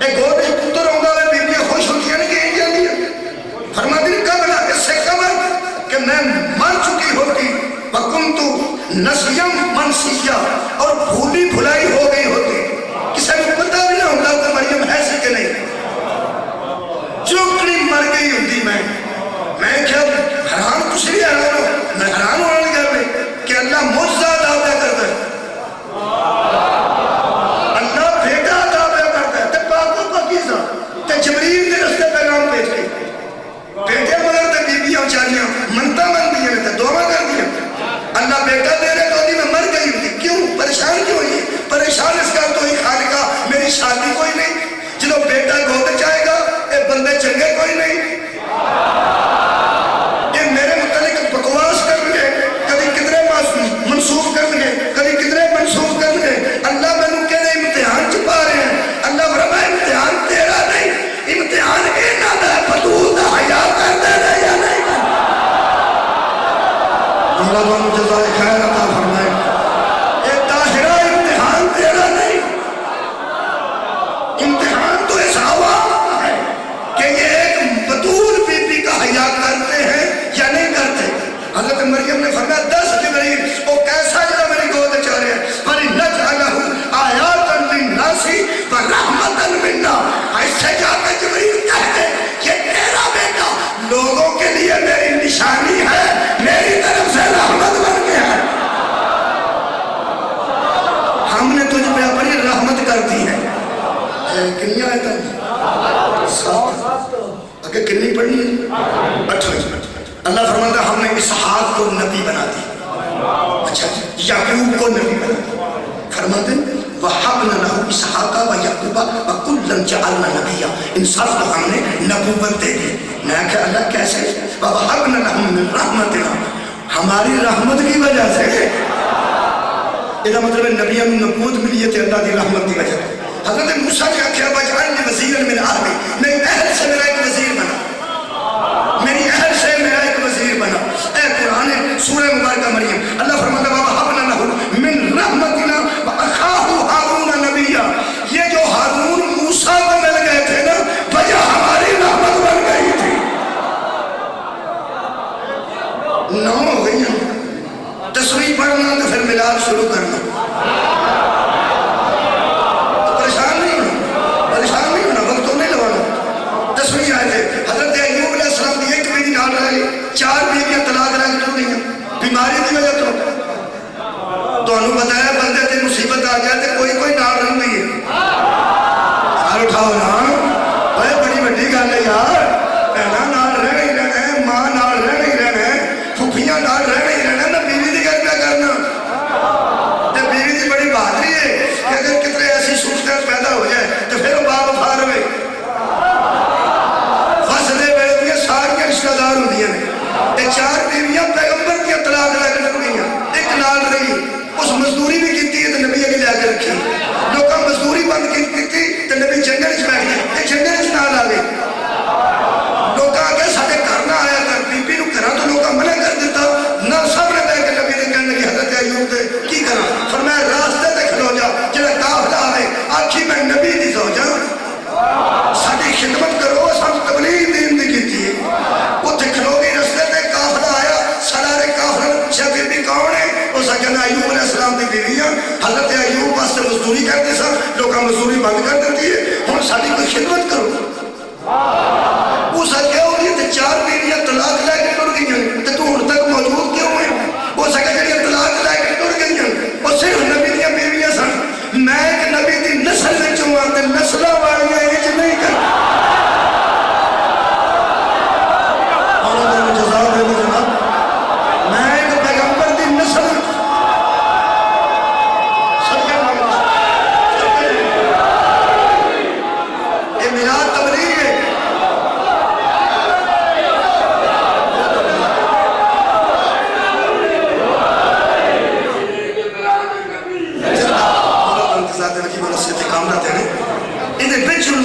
یہ گود پتر آؤں گا بیبیاں خوش ہوتی ہیں کہ نہیں جاندی فرماتی نے قبل اس سے قبل کہ میں مر چکی ہوتی وَكُنْتُ نَسْيًا مَنْسِيًّا اور بھولی بھلائی ہو گئی ہوتی کسی نے پتہ بھی نہ ہوتا کہ مریم ہے سی کہ نہیں چوکڑی مر گئی ہوتی میں کیا حیران کچھ نہیں حیران ہو میں حیران ہونے گھر میں کہ اللہ معجزہ ادا کرتا ہے اللہ بیٹا ادا کرتا ہے تے پاکوں کو کیسا تے جبریل نے رستے پیغام بھیج گئی بیٹے مگر تے بیبیاں چاریاں منتا من دیا تے دعا کر دیا اللہ بیٹا دے رہے تو میں مر گئی ہوتی کیوں پریشان کیوں ہوئی پریشان اس کا تو ہی خالقہ میری شادی کوئی نہیں جنہوں بیٹا گود جائے گا اے بندے چنگے کوئی نہیں یہ میرے متعلق بکواس کر گے کبھی کدرے منسوخ کر گے کبھی کدرے منسوخ کر گے اللہ میں نے کہنے امتحان چھپا رہے ہیں اللہ فرمائے امتحان تیرا نہیں امتحان اینا دا فتول دا حیاء کر دے رہے یا نہیں اللہ دونوں جزائے خیر عطا فرمائے اے طاہرہ امتحان تیرا نہیں امتحان تو اس عوام ہے کہ یہ ایک بطول بی بی کا حیاء کرتے ہیں یا نہیں کرتے حضرت مریم نے فرمایا 10 جبریل وہ کیسا جنہا میری گود چاہ رہے ہیں فَلِنَجْعَلَهُ آیَاتًا لِلنَّاسِ وَرَحْمَةً مِنَّا اس سے جا کے جبریل کہتے یہ تیرا بیٹا لوگوں کے لیے میری نشانی ہے میری طرف سے رحمت بن گیا ہے ہم نے تجھ پہ اپنی رحمت کر دی ہے کنی آیت ہے سات اگر کنی پڑھنی ہے 8 اللہ فرماتا ہے ہم نے اسحاق کو نبی بنا دی اچھا یعقوب کو نبی بنا دی فرماتے ہیں وَحَبْنَ لَهُ إِسْحَاقَ وَيَعْقُوبَ وَكُلًّا جَعَلْنَا نَبِيًّا ان سب کو ہم نے نبوت دے دی میں کہ اللہ کیسے وَحَبْنَ لَهُم مِّن رَحْمَتِنَا ہماری رحمت کی وجہ سے یہ مطلب ہے نبیوں میں نبوت ملی ہے اللہ دی رحمت کی وجہ سے حضرت موسیٰ کیا کیا وَجْعَلْنِ وَزِيرًا مِّنْ أَهْلِي میری اہل سے میرا ایک وزیر بنا میری اہل سے میرا ایک وزیر بنا اے قرآن سورہ مبارکہ مریم اللہ فرماتا ہے وَحَبْنَ لَهُ مِّن رَحْمَتِنَا وَأَخَاهُ هَارُونَ نَبِيًّا یہ جو ہارون موسیٰ کو مل گئے تھے نا وجہ ہماری رحمت بن گئی تھی 9 ہو گئی ہیں تصویر پڑھنا تو پھر ملاد شروع کرنا پریشان نہیں ہونا وقت تو نہیں لگانا تصویر آئے تھے حضرت ایوب علیہ السلام کی ایک بیٹی نال رہ گئی 4 بیٹیاں طلاق رہ کے ٹر گئی ہیں بیماری کی وجہ تو انہوں بتایا بندے تے مصیبت آ جائے تے کوئی نال رہ گئی ہے ہر اٹھاؤ نا بڑی بڑی گل ہے یار پہلا نال رہ نہیں رہنا ہے ماں نال رہ نہیں رہنا ہے پھوپھیاں نال رہ نہیں رہنا نہ بیوی دی گل پہ کرنا تے بیوی دی بڑی بہادری ہے کہ اگر کتنے ایسی صورتیں پیدا ہو جائے تو پھر وہ باوفا رہے فصلے ویلے دیا ساری رشتہ دار ہوں دیا نے 4 بیویاں پیغمبر کی طلاق لے کے رکھ گئی ایک نال رہی اس مزدوری بھی کیتی ہے تو نبی اگے لے کے رکھی لوگاں مزدوری بند کیتی تو نبی جنگل وچ بیٹھ گئے تے جنگل وچ نال آ گئے لوگاں اگے ساڈے گھر نہ آیا کر بی بی نو گھراں تو لوگاں منع کر دیتا نہ سامنے بیٹھ کے نبی نے کہنے لگے حضرت ایوب تے کی کراں فرمایا راستے تے کھلو جا جڑا قافلہ آوے آکھی میں نبی دی زوجہ ساڈی خدمت کرو سب تبلیغ دین دی کیتی ہے اوتھے کھلو گئی راستے تے قافلہ آیا سالارے قافلہ پوچھا بی بی کون ہے اس کہنا ایوب علیہ السلام دی بیویاں حضرت ایوب واسطے مزدوری کرتے سا لوگاں مزدوری بند کر دیتی ہے ہن ساڈی کوئی خدمت کرو اس کیا ہو گئی تے 4 بیویاں طلاق لے کے ٹر گئی ہیں تے تو ہن تک موجود کیوں ہے اس کہا جڑیاں طلاق لے کے ٹر گئی ہیں او صرف نبی دی بیویاں سن میں ایک نبی دی نسل وچوں آ تے نسلاں والیاں وچ نہیں کر اللہ جزا دے جناب میں ایک پیغمبر دی نسل یہ میرا تبلیغ ہے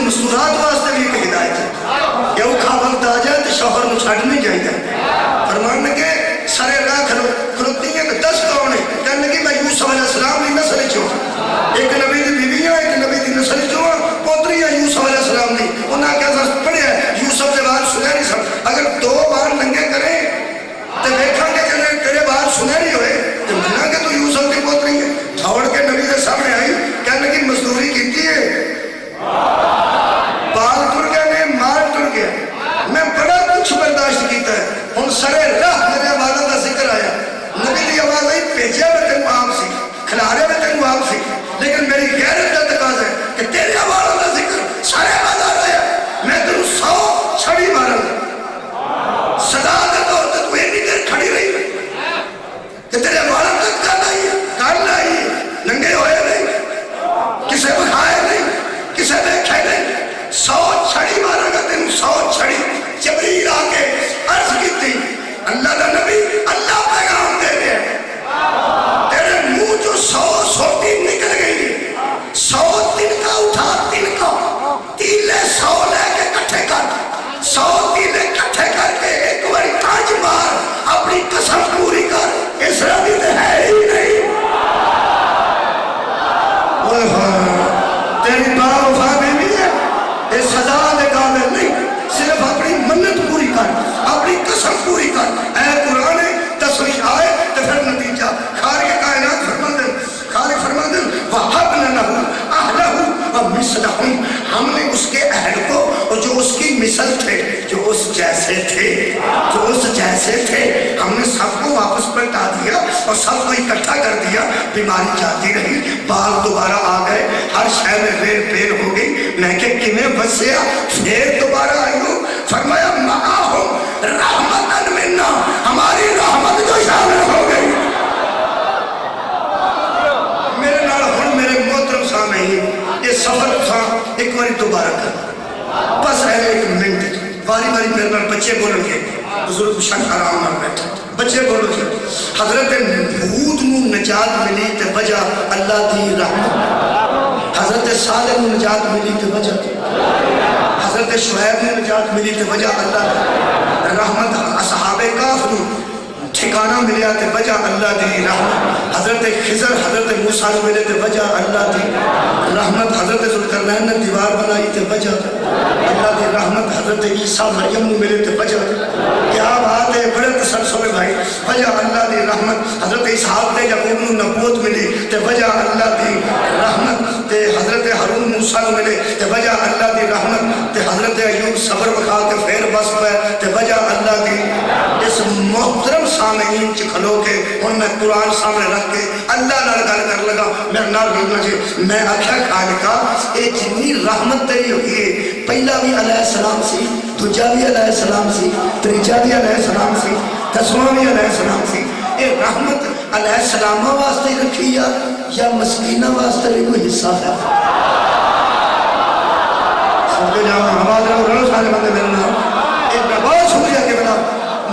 مستورات واسطے بھی ایک ہدایت ہے کہ اوکھا وقت آ جائے تو شوہر نو چھڈ نہیں جائے فرمان لگے سارے راہ کھلوتی ہیں کہ 10 کون ہے کہنے لگی میں یوسف علیہ السلام کی نسل چوں ایک نبی دی بیویاں ایک نبی دی نسل چوں پوتریاں یوسف انہاں کیا سر پڑھیا یوسف دے بات سنہری سن اگر 2 بار ننگے کریں تو دیکھاں گے کہ تیرے بات سنہری ہوئے تو منہ کہ تو یوسف کی پوتری ہے. دوڑ کے نبی کے سامنے آئی کہنے لگی مزدوری کیتی ہے بال ٹر گیا نے مال ٹر گیا میں بڑا کچھ برداشت کیتا ہے ہن سرے راہ میرے والد کا ذکر آیا نبی کی آواز آئی بھیجا میں تینوں آپ سی کھلارے میں تینوں آپ سی لیکن میری غیرت کا تقاضا ہے کہ تیرے والد کا ذکر سارے بازار آیا میں تینوں 100 چھڑی ماروں گا صدا کے طور پہ تو اتنی دیر کھڑی رہی کہ تیرے والد تک کر لائی ننگے ہوئے نہیں کسے بکھائے نہیں کسے دیکھے نہیں 100 چھڑی مارا گا تینوں 100 چھڑی. جبریل آ کے عرض کی تھی اللہ کا نبی اللہ پیغام دے رہے ہیں تیرے منہ جو 100 سوٹی نکل گئی 100 تنکا اٹھا تنکا تیلے 100 لے کے کٹھے کر 100 تیلے کٹھے کر کے ایک باری آج بار اپنی قسم پوری کر اس ربی تے ہے ہی نہیں تیری ماں وفا بھی ہے یہ سزا دے قابل نہیں صرف اپنی منت پوری کر اپنی قسم پوری کر اے قرآن تصریح آئے تو پھر نتیجہ خالق کائنات فرماندن خالق فرماندن وَحَبْنَ لَهُ أَهْلَهُ وَمِثْلَهُمْ ہم نے اس کے اہل کو اور جو اس کی مثل تھے جو اس جیسے تھے ہم نے سب کو واپس پلٹا دیا اور سب کو اکٹھا کر دیا. بیماری جاتی رہی بال دوبارہ آ گئے ہر شے میں ریر پیر ہو گئی میں کہ کمیں بسیا پھر دوبارہ آئی ہوں فرمایا معاہم رحمتاً منا ہماری رحمت جو شامل ہو گئی. میرے نال ہن میرے محترم سامعین یہ سفر تھا ایک بار دوبارہ کر بس ہے ایک منٹ باری باری میرے نال بچے بولو گے بزرگ شک آرام نال بیٹھے بچے بولو گے حضرت ہود نو نجات ملی تے وجہ اللہ دی رحمت حضرت صالح نو نجات ملی تے وجہ حضرت شعیب نو نجات ملی تے وجہ اللہ دی رحمت اصحاب کہف نو ٹھکانہ ملیا تے وجہ اللہ دی رحمت حضرت خضر حضرت موسیٰ نو ملے تے وجہ اللہ دی رحمت حضرت ذوالقرنین نے دیوار بنائی تے وجہ اللہ دی رحمت حضرت عیسیٰ مریم نو ملے تے وجہ کیا بات ہے بڑے تسلسل ہے بھائی وجہ اللہ دی رحمت حضرت اسحاق نے یعقوب نو نبوت ملی تے وجہ اللہ دی رحمت تے حضرت ہارون موسیٰ نو ملے تے وجہ اللہ دی رحمت تے حضرت ایوب صبر بکھا کے پھر بس پہ تے وجہ اللہ دی. اس محترم سامعین چ کھلو کے ہن میں قرآن سامنے رکھ کے اللہ نال گل کر لگا میرے نال بولنا جی میں آکھیا خالقا اے جنی رحمت تیری ہوئی ہے پہلا بھی علیہ السلام سی دوجا بھی علیہ السلام سی تیجا بھی علیہ السلام سی دسواں بھی علیہ السلام سی اے رحمت علیہ السلام واسطے رکھی یا مسکینہ واسطے بھی کوئی حصہ ہے سمجھے جاؤ آواز رہو رہو سارے بندے میرے نام ایک بہت شکریہ کہ بنا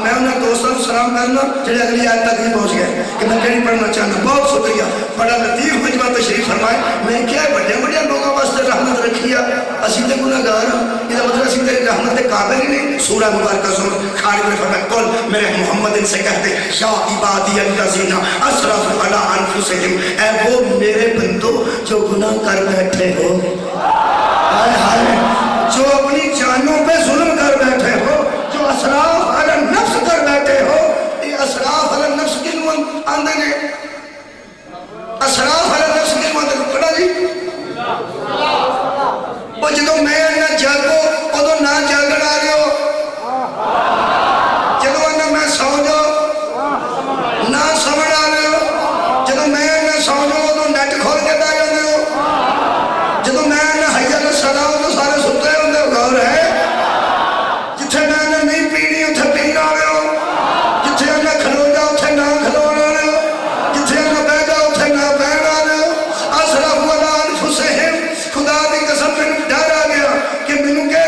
میں انہیں دوستوں کو سلام کرنا جڑے اگلی آیت تک نہیں پہنچ گئے کہ میں کہیں پڑھنا چاہنا بہت شکریہ بڑا لطیف مجمع تشریف فرمائے میں کیا بڑے بڑے لوگوں واسطے رحمت رکھی ہے اسی تے گناہگار ہوں یہ مطلب اسی تیری رحمت کے قابل ہی نہیں. سورہ مبارکہ سن خالق نے فرمایا قل میرے محمد ان سے کہتے یا عبادی الذین اسرفوا علی انفسہم اے وہ میرے بندو جو گناہ کر بیٹھے ہو ہائے ہائے جو اپنی جانوں پہ ظلم کر بیٹھے ہو جو اسراف علی نفس کر بیٹھے ہو یہ اسراف علی نفس کی نوان آندے نے اسراف علی نفس کی نوان آندے پڑھا جی وہ جدو میں نہ جاگو ادو نہ جاگن آ رہے ہو جدو نہ میں سو جاؤ نہ سمجھ آ رہے ہو جدو میں نہ سو جاؤ ادو نیٹ کھول کے بہ جاندے ہو جدو میں نہ حیا نہ سدا ادو سارے ستے ہوندے ہو غور ہے جتھے میں نہ نہیں پینی اتھے پین آ رہے ہو جتھے نہ کھلو جا اتھے نہ کھلون آ رہے ہو جتھے نہ بہ جا اتھے نہ بہن آ رہے ہو اسرفوا علی انفسہم خدا دی قسم میں ڈر آ گیا کہ مینوں کہ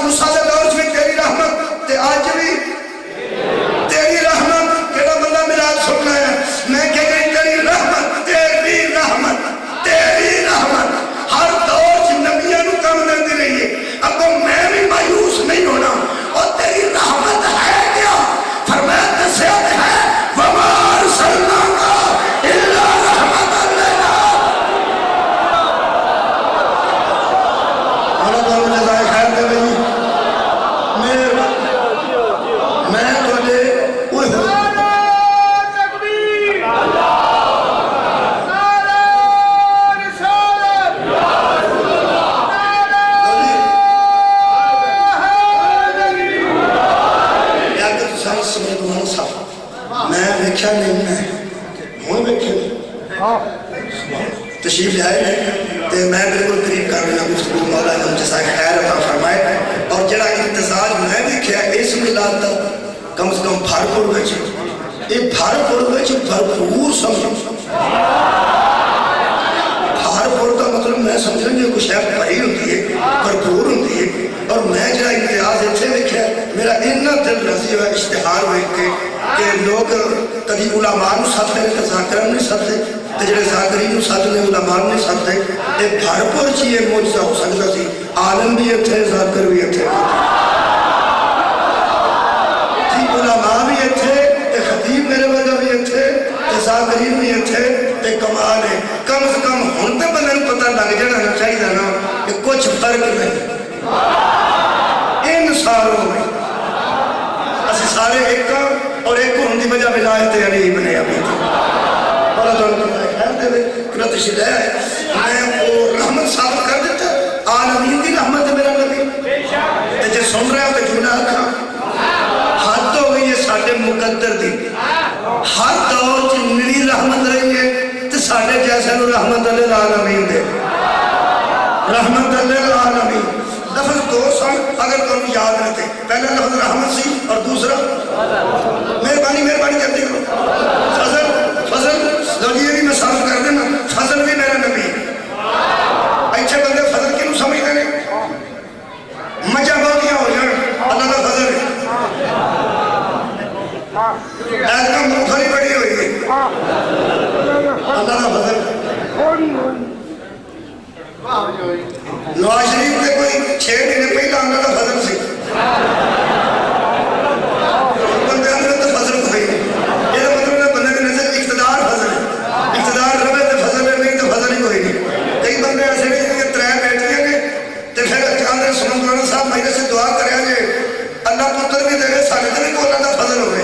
موسیٰ دے دور بھی تیری رحمت تے آج بھی تیری رحمت. کیڑا بندہ میلاد سننا ہے میں کہ گئی تیری رحمت تیری رحمت تیری رحمت ہر دور چ نبیوں نو کم دیندی رہی ہے. ابو میں بھی مایوس نہیں ہونا اور تیری رحمت ہے کیا فرمایا دسیا ہے وما ارسلناک الا رحمت للعالمین. اللہ تعالی جزائے خیر دے بھائی میں تھوڑے اوہ میں ویکھیا نہیں میں ہوں ویکھیا تشریف لے آئے تے میں بالکل قریب کر رہا گفتگو مولا نے جزائے خیر عطا فرمائے. اور جڑا امتزاج میں ویکھیا اس میلاد دا کم سے کم بھرپور وچ یہ بھرپور وچ بھرپور سمجھو بھرپور کا مطلب میں سمجھوں گی کچھ ہے بھری ہوتی ہے بھرپور ہوتی ہے. اور میں جڑا امتیاز اتنے ویکھیا میرا اتنا دل راضی ہوا اشتہار ویکھ کے کہ لوگ کبھی علماء نو سدتے ہیں تو ذاکران نہیں سدتے تے جڑے ذاکرین نو سدتے علماء نہیں سدتے. یہ بھرپور چ یہ معجزہ ہو سکتا سی. عالم بھی اتنے ذاکر بھی اتنے جی علماء بھی اتنے خطیب میرے وجہ بھی اتنے ذاکرین بھی اتنے تے کمال ہے. کم سے کم ہن تے بندے نوں پتہ لگ جانا چاہیے نا کہ کچھ فرق نہیں ان ساروں میں اسی سارے ایک اور ایک ہونے کی وجہ ولایت علی ابن ابی طالب. اللہ تعالیٰ خیر دے قدرت شدہ ہے میں وہ رحمت ثابت کر دیتا عالمین کی رحمت ہے میرا نبی جے سن رہے ہو تو کیوں نہ آکھاں حد ہو گئی ہے ساڈے مقدر دی ہر دور چ میری رحمت رہی ہے تو ساڈے جیسے نو رحمت للعالمین دے رحمت للعالمین. لفظ دو سن اگر تم یاد رہتے پہلا لفظ رحمت سی اور دوسرا مہربانی کرتے کرو فضل یہ بھی میں ثابت کر دینا فضل بھی میرا نبی اچھے بندے فضل کیوں سمجھتے ہیں مجھے بہتیاں ہو جان اللہ کا فضل ہے ایک کا مختلف بڑی ہوئی ہے اللہ کا فضل نواز شریف نے کوئی 6 مہینے پہلے اللہ کا فضل سی بندے اندر تو فضل کوئی نہیں. یہ مطلب ہے بندے کے نظر اقتدار فضل ہے اقتدار رہے تو فضل ہے نہیں تو فضل ہی کوئی نہیں. کئی بندے ایسے نہیں کہ 3 بیٹیاں نے تو پھر اچانک سمندرانا صاحب میرے سے دعا کریا جے اللہ پتر بھی دے گا سارے تو نہیں کو اللہ کا فضل ہوئے.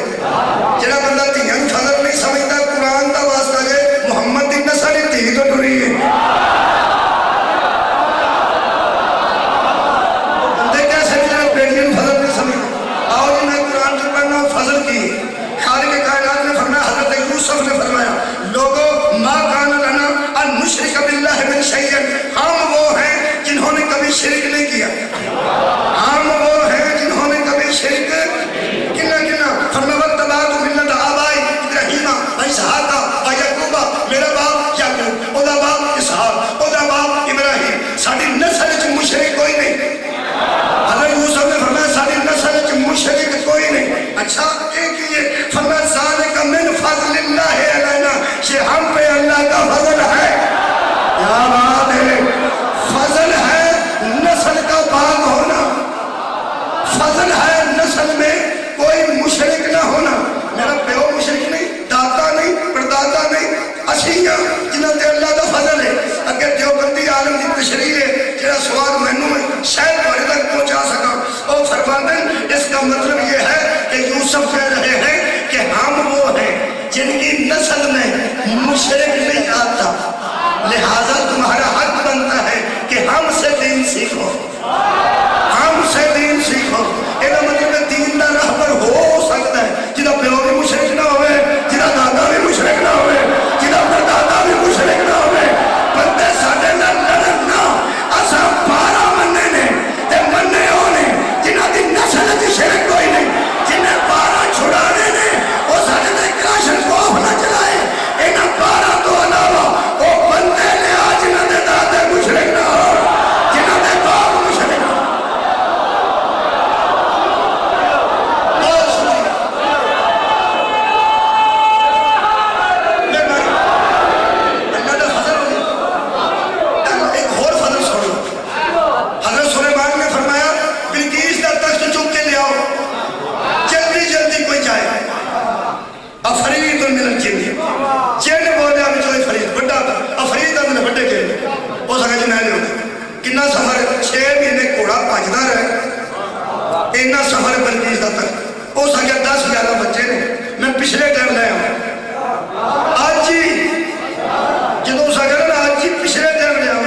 جڑا بندہ دھیاں فضل نہیں سمجھتا قرآن کا واسطہ جے محمد دی نسل دھی تو ٹری ہے ہم وہ ہیں جنہوں نے کبھی شرک نہیں کیا ہم وہ ہیں جنہوں نے کبھی شرک کنا فرمایا تبارک ملت آبائی ابراہیم و اسحاق و یعقوب میرا باپ یعقوب اودا باپ اسحاق اودا باپ ابراہیم ساری نسل وچ مشرک کوئی نہیں. حضرت یوسف نے فرمایا ساری نسل وچ مشرک کوئی نہیں. اچھا ایک یہ فرمایا ذالک من فضل اللہ علینا یہ ہم پہ اللہ کا فضل ہے. کیا بات ہے فضل ہے نسل کا باغ ہونا فضل ہے نسل میں کوئی مشرک نہ ہونا. میرا پیو مشرک نہیں داتا نہیں پرداتا نہیں اسیاں جنہاں تے اللہ کا فضل ہے. اگر دیوبندی عالم کی تشریح ہے جڑا سوال مینوں میں شاید تھوڑے تک پہنچا سکا وہ فرماتے اس کا مطلب یہ ہے کہ یوسف کہہ رہے ہیں کہ ہم وہ ہیں جن کی نسل میں مشرک نہیں آتا لہذا تمہارا حق بنتا ہے کہ ہم سے دین سیکھو ہم سے دین سیکھو. یہ مطلب دین کا رہبر ہو سکتا ہے جنہا پیو بھی مشرک نہ ہوئے جنہا دادا بھی مشرک نہ ہوئے جنہا پردادا بھی مشرک نہ ہوئے. بندے ساڈے نال لڑن نہ اساں 12 مننے نے تے مننے ہونے جنہاں دی نسل وچ شرک کوئی نہیں جنہیں 12 چھڑا من الجن جن بولیا بچوں فرید بڑا افرید کا من بڑے جن ہو سکا جی میں نہیں ہوتا کنا سفر 6 مہینے گھوڑا بھجتا رہے اینا سفر بلقیس کا تک ہو سکیا 10-11 بچے نے میں پچھلے ٹائم لے آؤں آج ہی جدو سکا نا آج ہی پچھلے ٹائم لے آؤں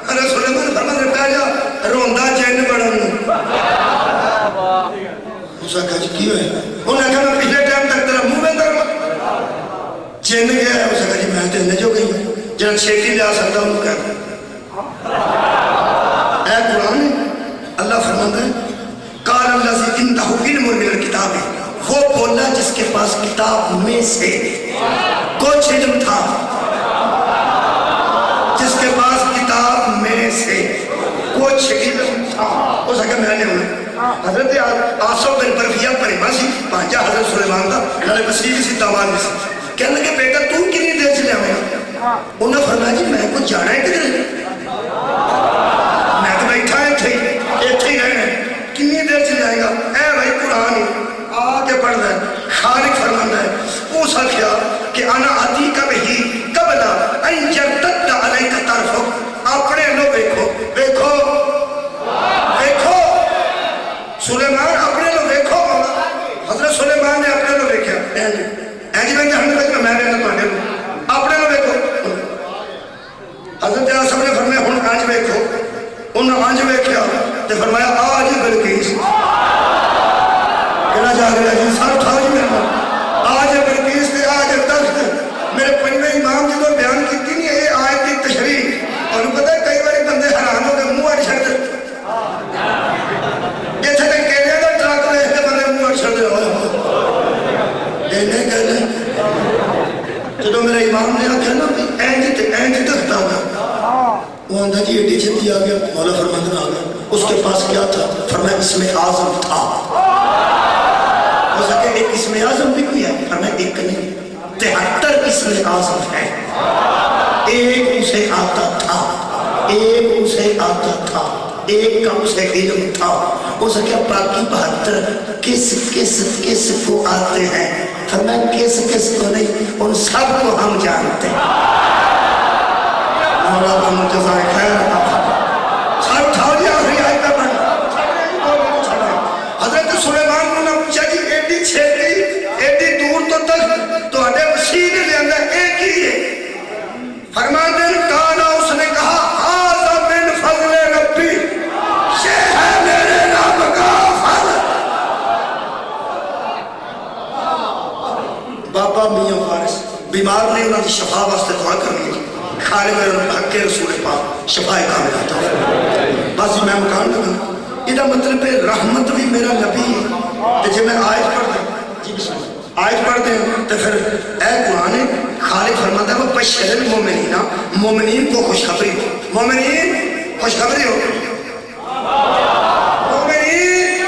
ارے سلیمان فرمان رٹا جا روندا جن بڑھن ہو سکا جی کی ہوئے انہوں نے کہا میں پچھلے ٹائم تک تیرا منہ میں درما جن گیا ہے ہو سکا جی میں تیرے جو گئی جنہاں چھیٹی لے آ سکتا ہوں کہا اے قرآن اللہ فرماتا ہے قال الذی عنده علم من الکتاب وہ بولا جس کے پاس کتاب میں سے کچھ علم تھا جس کے پاس کتاب میں سے کچھ علم تھا ہو سکتا میں نے ہونا حضرت آسو بن برفیہ پریمہ سی پانچا حضرت سلیمان دا نالے مسیح سی داوان سی کہنے لگے بیٹا تو کنی دیر سے لے آیا انہوں نے فرمایا جی میں کو جانا ہے کدھر میں تو بیٹھا ہے ایتھے ہی رہنا ہے کنی دیر سے جائے گا اے بھائی قرآن آ کے پڑھ رہا ہے خالق فرمانا ہے وہ سکھیا کہ انا آتی کب ہی قبل ان جرتد علیک طرف اپنے لو بیکھو بیکھو بیکھو سلیمان اپنے لو بیکھو حضرت سلیمان نے اپنے لو بیکھیا اینجی میں ہم نے کہا میں بیٹھا پانے لو اپنے لو بیکھو حضرت آسم نے فرمایا ہن آنج بیکھو انہوں آنج بیکھیا تے فرمایا آج بلقیس کہنا جا رہا ہے سر اٹھاؤ جی میرے ماں آج بلقیس تے آج تخت میرے پنجویں امام جی کو بیان کی نہیں یہ آیت کی تشریح اور پتہ ہے کئی باری بندے حیران ہو کے منہ اڑ چھڑتے یہ تھے کہ کہنے کا ٹرک لے کے بندے منہ اڑ چھڑتے کہنے کہنے جب میرے امام نے آخیا نا اینج تخت آ گیا وہ آندھا جی ایڈی چھتی آ گیا مولا فرماندن آ گیا اس کے پاس کیا تھا فرمایا اسم اعظم تھا ہو سکے ایک اسم اعظم بھی کوئی ہے فرمایا ایک نہیں 73 اسم اعظم ہے ایک اسے آتا تھا ایک اسے آتا تھا ایک کا اسے علم تھا ہو سکے باقی 72 کس کس کس کو آتے ہیں فرمایا کس کس کو نہیں ان سب کو ہم جانتے ہیں مولا کا جزائے خیر سر اٹھاؤ جی آخری آیت کا پڑھ حضرت سلیمان کو نہ پوچھا جی ایڈی چھیٹی ایڈی دور تو تک تو اڈے مسیح نے لے اندر ایک ہی ہے فرمان دن کانا اس نے کہا آزا من فضل ربی یہ ہے میرے رب کا فضل بابا میاں فارس بیمار نے انہوں نے شفا واسطے دعا کرنی ہے خالق حق رسول پاک شفائے کامل آتا ہے بس میں مکان لگا یہ مطلب ہے رحمت بھی میرا نبی ہے تو جب میں آیت پڑھ دیں جی بسم اللہ آیت پڑھ دیں تو پھر اے قرآن خالق فرماتا ہے وہ بشر المومنین مومنین کو خوشخبری ہو مومنین خوشخبری ہو مومنین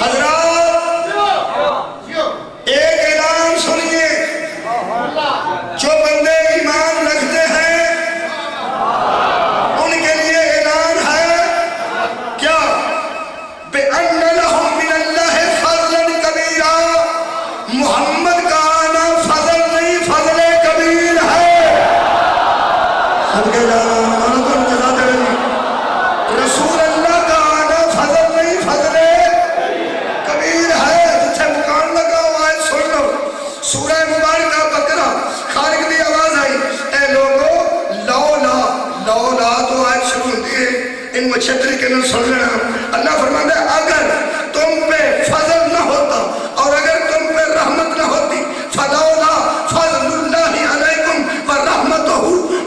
حضرات ایک اعلان سنیے جو بندے ایمان رکھتے ہیں ان کے لیے اعلان ہے کیا بِأَنَّ لَهُم مِّنَ اللَّهِ فَضْلًا كَبِيرًا محمد کا آنا فضل نہیں فضل کبیر ہے صدقے جانا آنا تو جزا دے رہی رسول اللہ کا آنا فضل نہیں فضل کبیر ہے جتھے مکان لگا ہوا ہے سن لو سورہ مبارکہ بقرہ خالق دی آواز آئی اے لوگو لولا تو آج شروع ہوتی ہے ان مچھتری کے نہ سن لینا اللہ فرماتا ہے اگر تم پہ فضل نہ ہوتا اور اگر تم پہ رحمت نہ ہوتی فلولا فضل اللہ علیکم ورحمتہ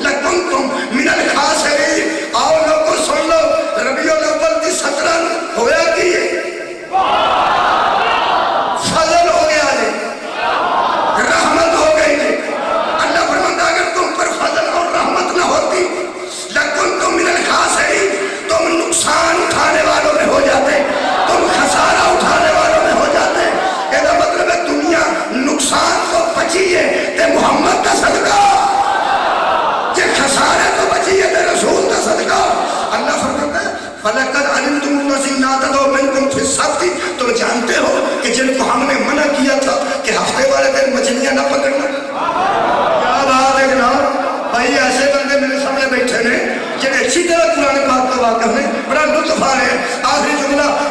لکنتم من الخاسرین آؤ لوگوں سن لو ربیع الاول کی 17 ہویا کی ہے فضل ہو گیا جی رحمت ہو گئی جی اللہ فرماتا اگر تم پر فضل اور رحمت نہ ہوتی لکنتم من الخاسرین تم نقصان اٹھانے والوں میں ہو جاتے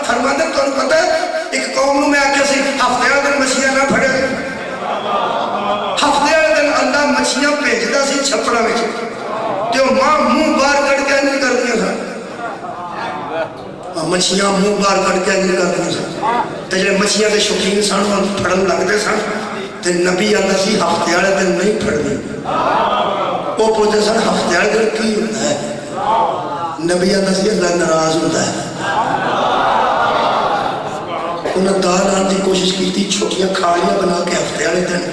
فرماتے تمہیں پتہ ہے ایک قوم میں آکھیا سی ہفتے والے دن مچھیاں نہ پھڑے، ہفتے والے دن اللہ مچھیاں بھیجدا سی چھپڑا وچ تے ماں منہ باہر کٹ کے نہیں کردیاں سن، مچھیاں منہ باہر کٹ کے نہیں کردیاں سن تے جڑے مچھیاں دے شوقین سن پھڑن لگدے سن تے نبی آندا سی ہفتے والے دن نہیں پھڑدی، وہ پوچھتے سن ہفتے والے دن کی ہوندا ہے؟ نبی آندا سی اللہ ناراض ہوندا ہے۔ انہیں دال آن کی کوشش کی تھی، چھوٹیاں کھاڑیاں بنا کے ہفتے والے دن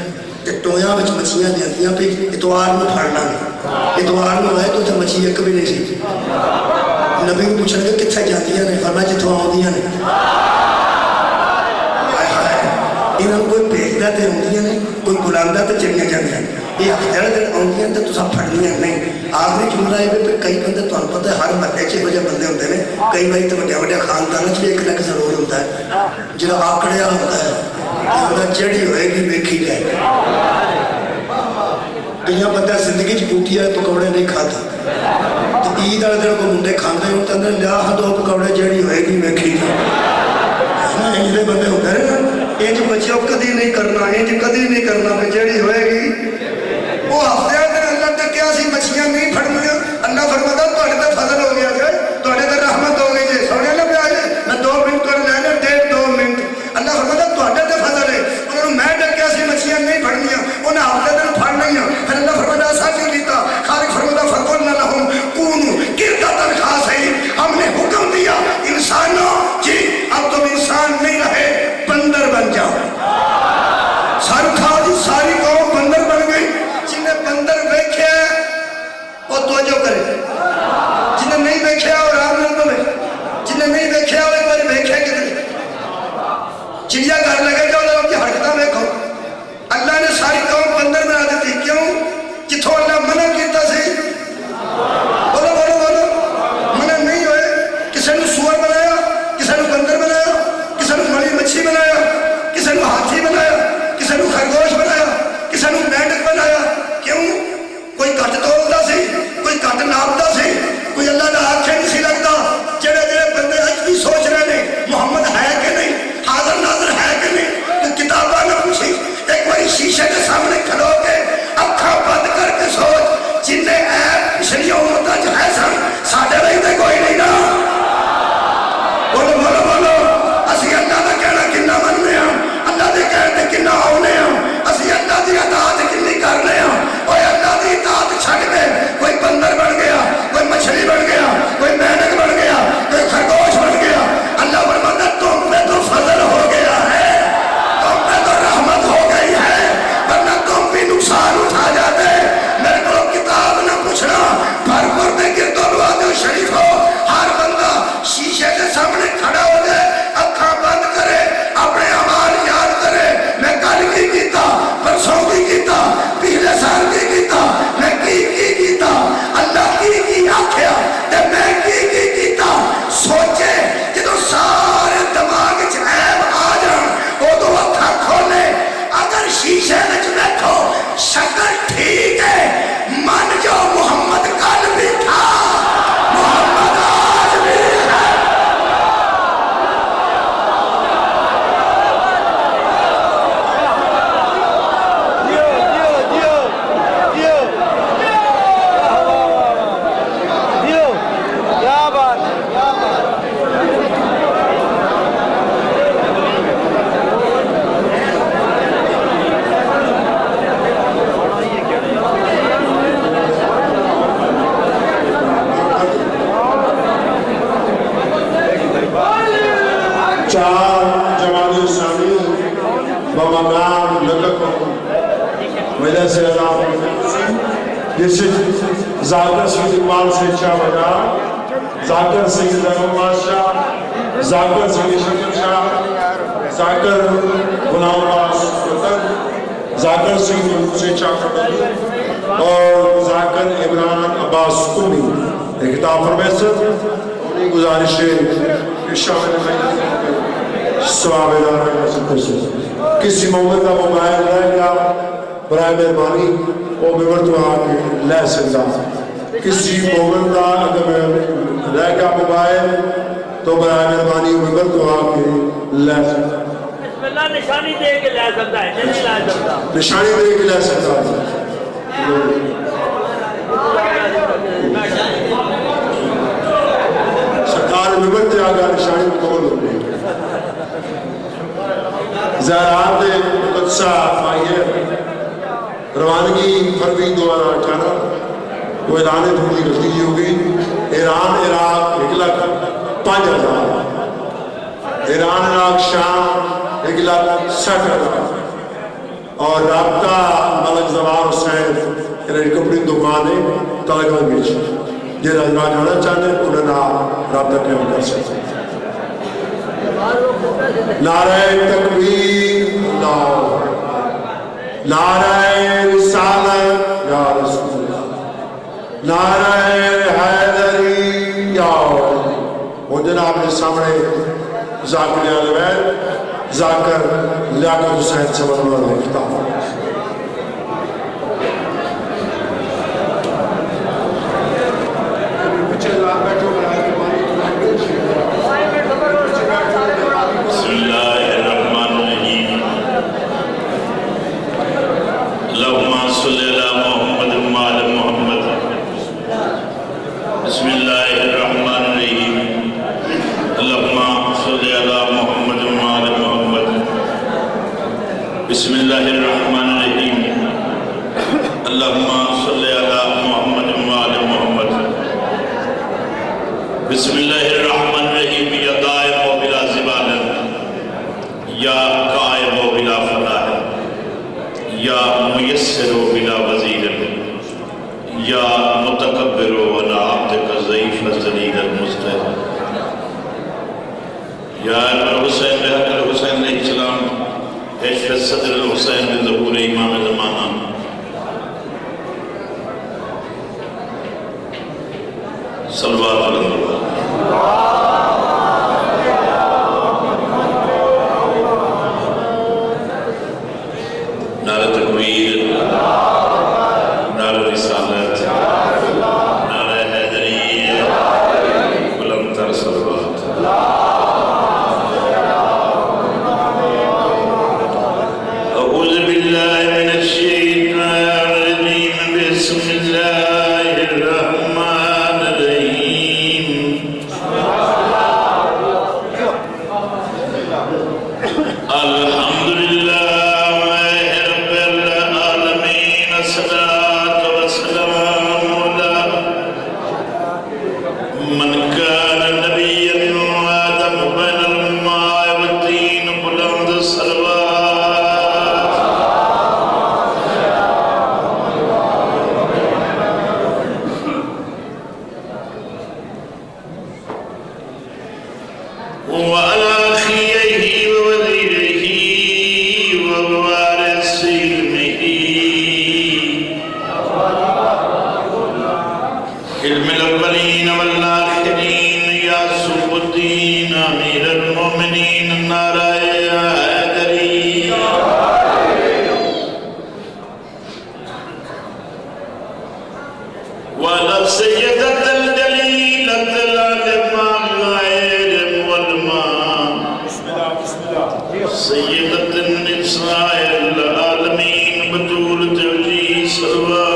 تے ٹویاں وچ مچھیاں دیندیاں پئی اتوار نوں پھڑنا ہے، اتوار نوں آئے تو تے مچھی ایک بھی نہیں سی۔ نبی کو پوچھن گے کتھے جاندیاں نے؟ فرمایا جتھوں آؤندیاں نے۔ انہاں کوئی بھیجدا تے آؤندیاں نے، کوئی بلاندا تے چلیاں جاندیاں نے، یہ ہفتے والے دن آؤندیاں تے تساں پھڑنیاں نہیں۔ آخری جملہ یہ بھی کئی بندے تمہیں پتہ ہے ہر محلے چ یہو جہے بندے ہوندے نے، کئی باری تو وڈے وڈے خانداناں چ بھی ایک نہ ایک ضرور ہوتا ہے جہاں آکڑیا ہوتا ہے کہ جڑی ہوئے گی ویکھی جائے۔ کئی بندے زندگی چ بوٹی والے پکوڑے نہیں کھاتے، عید والے دن کوئی منڈے کھاندے ہوں تو لیا دو پکوڑے جڑی ہوئے گی ویکھی جائے۔ انج دے بندے ہوندے نے نا، انج بچیو کدی نہیں کرنا، انج کدی نہیں کرنا، جڑی ہوئے گی۔ وہ ہفتے والے دن اللہ نے کیا سی مچھلیاں نہیں پھڑنیاں، اللہ فرماتا تہاڈے تے فضل ہو گیا جے، تہاڈے تے رحمت ہو گئی جے، سونے نہ پیا جے، میں 2 منٹ کر لینے 1.5-2 منٹ، اللہ فرماتا تہاڈے تے فضل ہے۔ انہوں نے میں ڈکیا سی مچھلیاں نہیں پھڑنیاں، انہیں ہفتے دن پھڑ لئیاں، پھر اللہ فرماتا ایسا کیوں کیتا؟ خالق فرماتا فَقُلْنَا لَهُمْ كُونُوا قِرْدَةً خَاسِئِينَ، ہم نے حکم دیا انسانوں جی اب تم انسان نہیں رہے، بندر بن جاؤ۔ سر کھا دی ساری قوم بندر بن گئی۔ جنہیں بندر ویکھیا وہ توجہ کرے، جنہیں نہیں ویکھیا وہ رام نہ پوے، جنہیں نہیں ویکھیا وہ ایک بار ویکھے کدھر چڑیا گھر لگے جاؤ لوگ کی حرکتاں ویکھو۔ اللہ نے ساری قوم بندر بنا دیتی، کیوں؟ جتھوں اللہ منع کیتا سی، بولو بولو بولو، منع نہیں ہوئے۔ کسی نے سور بنایا، کسی نے بندر بنایا، کسی نے مڑی مچھی بنایا، کسی نے ہاتھی بنایا، کسی نے خرگوش بنایا، کسی نے مینڈک بنایا، کیوں؟ کوئی کٹ تولتا سی، کوئی کٹ ناپتا سی، کوئی اللہ کا آنکھیں نہیں سی لگتا۔ جڑے جڑے بندے اج بھی سوچ رہے ہیں محمد ہے کہ نہیں، حاضر ناظر ہے کہ نہیں، تو کتاباں نہ پوچھی، ایک باری شیشے کے سامنے کھلو کے اکھاں بند کر کے سوچ، جن نے عیب پچھلی امتاں چ ہے سن ساڈے لئی تے کوئی نہیں نا۔ بولو بولو بولو، اسی اللہ کا کہنا کنا مننے ہاں، اللہ دے کہنے کنا آؤنے ہاں، اسی اللہ دی اطاعت کنی کرنے ہاں۔ اوے اللہ دی اطاعت چھڈ کے کوئی بندر بن گیا، کوئی مچھلی بن گیا، کوئی مینڈک بن گیا، کوئی خرگوش بن گیا، اللہ فرماتا تم پہ تو فضل ہو گیا ہے، تم پہ تو رحمت ہو گئی ہے، ورنہ تم بھی نقصان اٹھا جاتے۔ میرے کو کتاب نہ پوچھنا، بھر پر دے گرد الواد شریف ہو، ہر بندہ شیشے کے سامنے کھڑا ہو جائے، اکھاں بند کرے، اپنے اعمال یاد کرے، میں کل کی کیتا، پرسوں کی کیتا، پچھلے سال کی کیتا، میں کی کیتا، اللہ کی آکھیا تے میں کی کیتا۔ سوچے جدو سارے دماغ چ عیب آ جان ادو اکھاں کھولے، اگر شیشے وچ بیٹھو شکل ٹھیک ہے، من جاؤ محمد کل بھی تھا، محمد آج بھی ہے۔ چار جماعت اسلامی بمقام لکھوں وجہ سے اللہ جس ذاکر سنگھ اقبال سے شاہ وجہ، ذاکر سنگھ زنوماز شاہ، ذاکر سنگھ شکر شاہ، ذاکر غلام عباس قطر، ذاکر سنگھ سے شاہ قطر اور ذاکر عمران عباس قومی خطاب فرمیسر انہیں گزارش ہے کہ شامل سواب ادارہ کسی مومن کا موبائل رہ گیا برائے مہربانی وہ ممبر تو آگے لے سکتا، کسی مومن کا اگر رہ گیا موبائل تو برائے مہربانی ممبر کو آ کے لے سکتا ہے. بسم اللہ نشانی دے کے لے سکتا ہے، نہیں لے سکتا. نشانی دے کے لے سکتا ہے. سرکار ممبر تے آگا نشانی قبول ہو گئی. زہرات قدسہ ماہیہ روانگی فروری 2018 وہ اعلان تھوڑی غلطی ہو گئی. ایران عراق 1,05,000، ایران عراق شام 1,60,000 اور رابطہ ملک زوار حسین انہیں کپڑی دکان ہے تلگوں بیچ جی راجنا جانا چاہتے ہیں انہیں رابطہ قائم کر سکتے ہیں. نعرہ تکبیر اللہ، نعرہ رسالت یا رسول اللہ، نعرہ حیدری یا علی. وہ جناب کے سامنے ذاکر الوید ذاکر لیاقت حسین سے ورنہ لکھتا ہوں. بسم اللہ الرحمن الرحیم. اللہم صلی علی محمد وآل محمد. بسم اللہ الرحمن الرحیم. یا دائم و بلا زبان، یا قائم و بلا فلاح، یا میسر و بلا وزیر، یا متکبر و علی عبدک ضعیف ذلیل المستحق. یا حسین بحق الحسین علیہ السلام عشق صدر الحسین ظہور امام زمانہ. صلوات اللہ. نعرہ تکبیر، نعرہ رسالت، نعرہ حیدری، بلند تر صلوات. أعوذ بالله من الشيطان الرجيم. بسم الله الرحمن الرحيم. الحمد لله رب العالمين. الصلاة والسلام على من كان نبيا وآدم بين الماء والطين. بلند الصلوات. وعلى أخيه ووزيره ووارث علمه علم الأولين والآخرين. يا صف الدين أمير المؤمنين. نعرہ حیدری. وعلى سيدة الجليلة العلماء سيدة النساء العالمين بطول توجيه صلوات.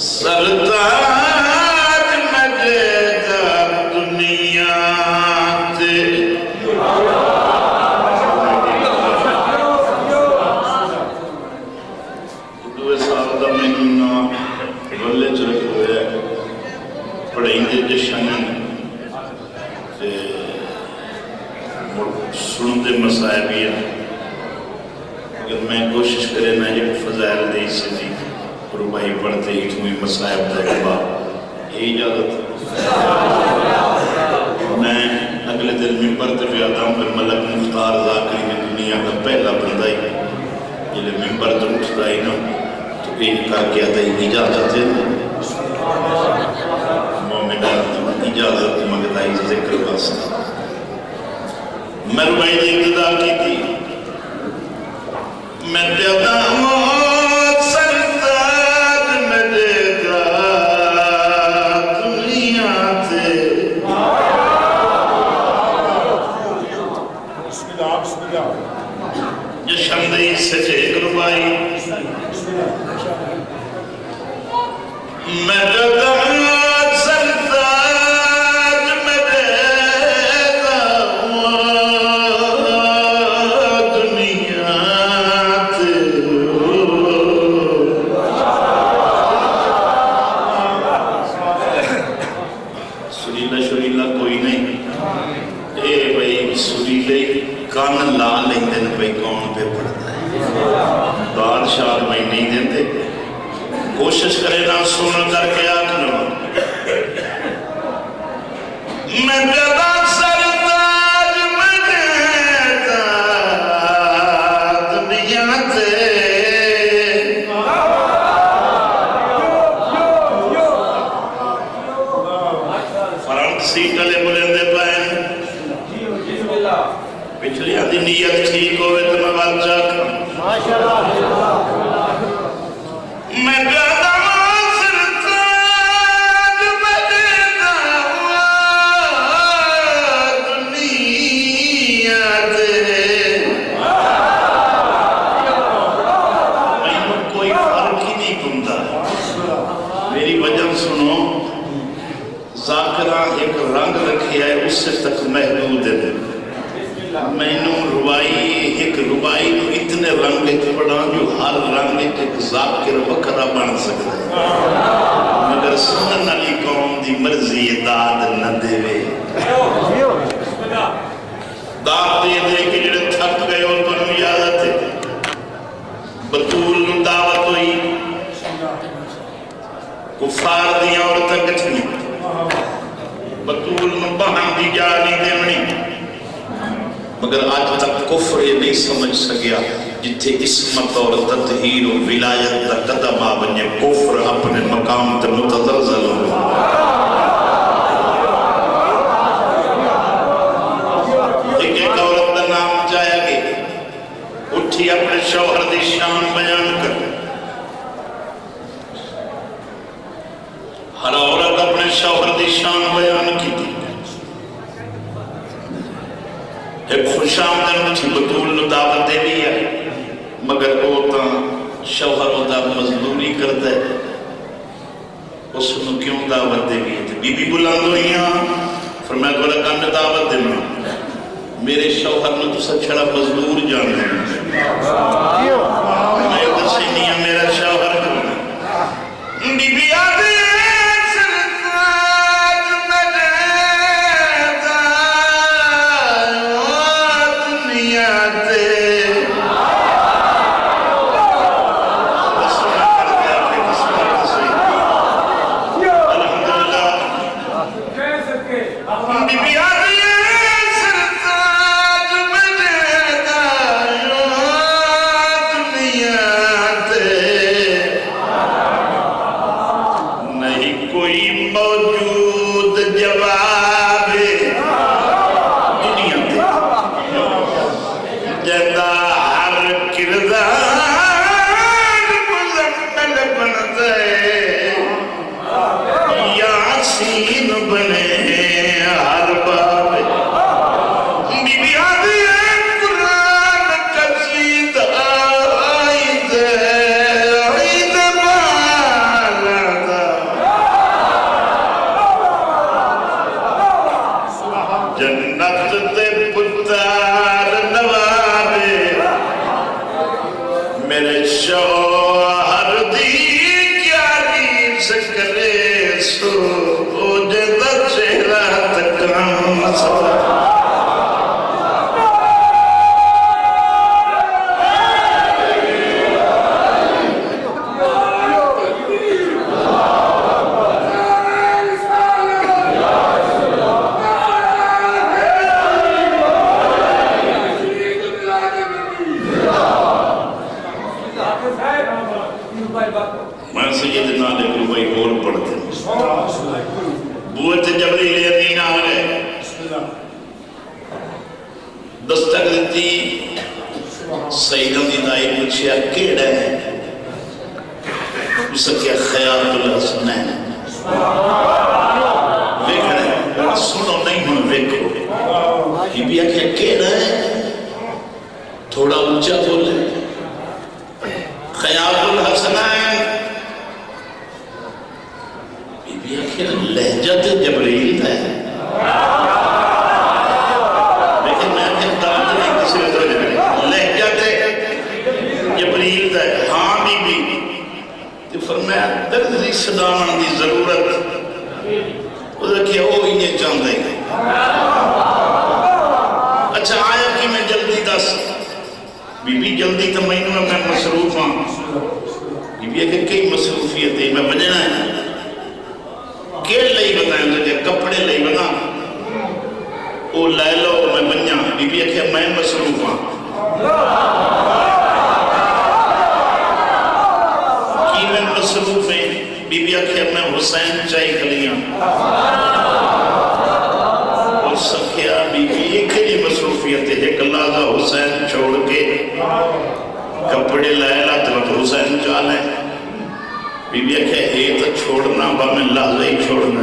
سرتاج مجد دنیا تے دوے سال دا مہینہ بلے چلے ہوئے پڑھیں دے جشن سن دے مسائبی ہیں. اگر میں کوشش کرے نا یہ فضائل دے سے دی ربائی پڑھتے ہی تمہیں مسائب دے گا یہ اجازت. میں اگلے دن ممبر تے بھی آتا ہوں پھر ملک مختار ذاکری میں دنیا کا پہلا بندہ ہی یہ ممبر تو اٹھتا ہی نا تو یہ کر کے آتا ہی اجازت ہے. اجازت مگدائی ذکر باستا. میں ربائی نے ابتدا کی تھی. میں دیتا ہوں سرطان کوشش کرے نہ سن کر کے آخر میں جدا سرتاج میں دیتا دنیا تے فرنٹ سیٹ والے بلندے پائے پچھلی آدھی نیت ٹھیک ہوئے تو میں بات جا کر میں جدا سرتاج میں دیتا دنیا تے میں کوئی فرق ہی نہیں گمتا میری وجہ سنو ذاکرہ ایک رنگ رکھی ہے اس سے تک محدود ہے میں روائی ایک روائی کو اتنے رنگ ایک پڑھا جو ہر رنگ ایک ذاکر وکرہ بن سکتا ہے مگر سنن علی قوم دی مرضی داد نہ دے وے داد دے کہ جڑے تھک گئے اور تنہوں یاد آتے بطول دعوت ہوئی کفار دیا اور تکٹھنی بطول بہن دی جانی دیونی مگر آج تک کفر یہ نہیں سمجھ سکیا جتھے عصمت اور تطہیر و ولایت دا قدم آبنے کفر اپنے مقام تے متزلزل ہو ایک عورت دا نام جایا گے اٹھی اپنے شوہر دی شان بیان کر ہر عورت اپنے شوہر دی شان بیان کی تھی ایک خوش آمدن تھی بطول دعوت دے لیا مگر وہ تا شوہر ہوتا مزدوری کرتا ہے اس نے کیوں دعوت دے لیا تھی بی بی بلند ہوئیاں فرمایا گوڑا کام دعوت دینا میرے شوہر نے تو سب چھڑا مزدور جانا ہے میں ادھر سے نہیں ہے میرا شوہر بی بی آدھے میں سیدنا لکھو بھائی اور پڑھتے بوت جبری لیدین آرے دستک دیتی سیدن دی دائی پوچھیا کیڑا ہے اسے کیا خیال الحسن ہے ویکھ رہے سنو نہیں ہوں ویکھو یہ بھی آکھیا کیڑا ہے تھوڑا اونچا بولے خیال الحسن ہے لہجت جبریل ہے لیکن میں دانت نہیں کسی نے توجہ کریں لہجت جبریل ہے ہاں بی بی تو فرمایا درزی صداون دی ضرورت وہ رکھے وہ انہیں چاہتا ہے اچھا آیا کہ میں جلدی دس بی بی جلدی تو میں مصروف ہوں بی بی کہ کئی مصروفیت ہے میں بجنا ہے کیڑ لئی بتائیں تجھے کپڑے لئی بنا وہ لے لو میں بنیا بی بی کہ میں مصروف ہوں کی میں مصروف ہیں بی بی کہ میں حسین چاہی کلیاں اور سکھیا بی بی ایک ہی مصروفیت ہے ایک لازہ حسین چھوڑ کے کپڑے لائے لا تو حسین چالے بی بی کہ یہ تو چھوڑنا با میں لازہ ہی چھوڑنا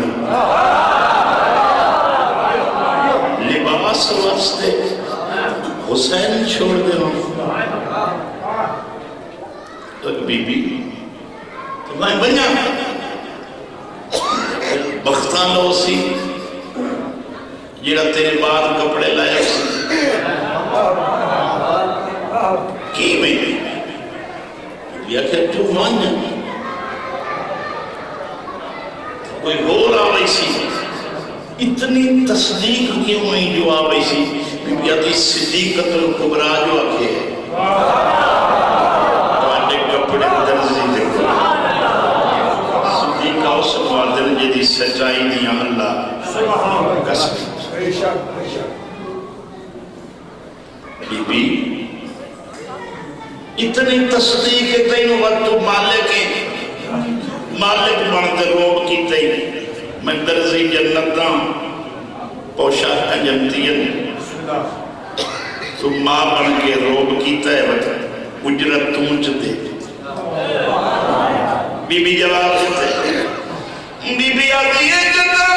لباس واسطے حسین چھوڑ دے ہوں تو بی بی تو میں بنیا بختان لو سی جیڑا تیرے بعد کپڑے لائے سی کی میں یا کہ تو مانیا کوئی غور آوئی سی اتنی تصدیق کیوں ہوئی جو آوئی سی بی بی صدیقت القبرا جو آکھے آنے کپڑے درزی دیکھو صدیقہ اس مادر جدی سچائی دیا اللہ قسم بی بی اتنی تصدیق تینوں وقت مالک بنتے روب کی تئی میں درزی جنتاں پوشاک جنتین تو ماں بن کے روب کی تئی وقت اجرت تونچ دے بی بی جواب دیتے بی بی آتی ہے جتا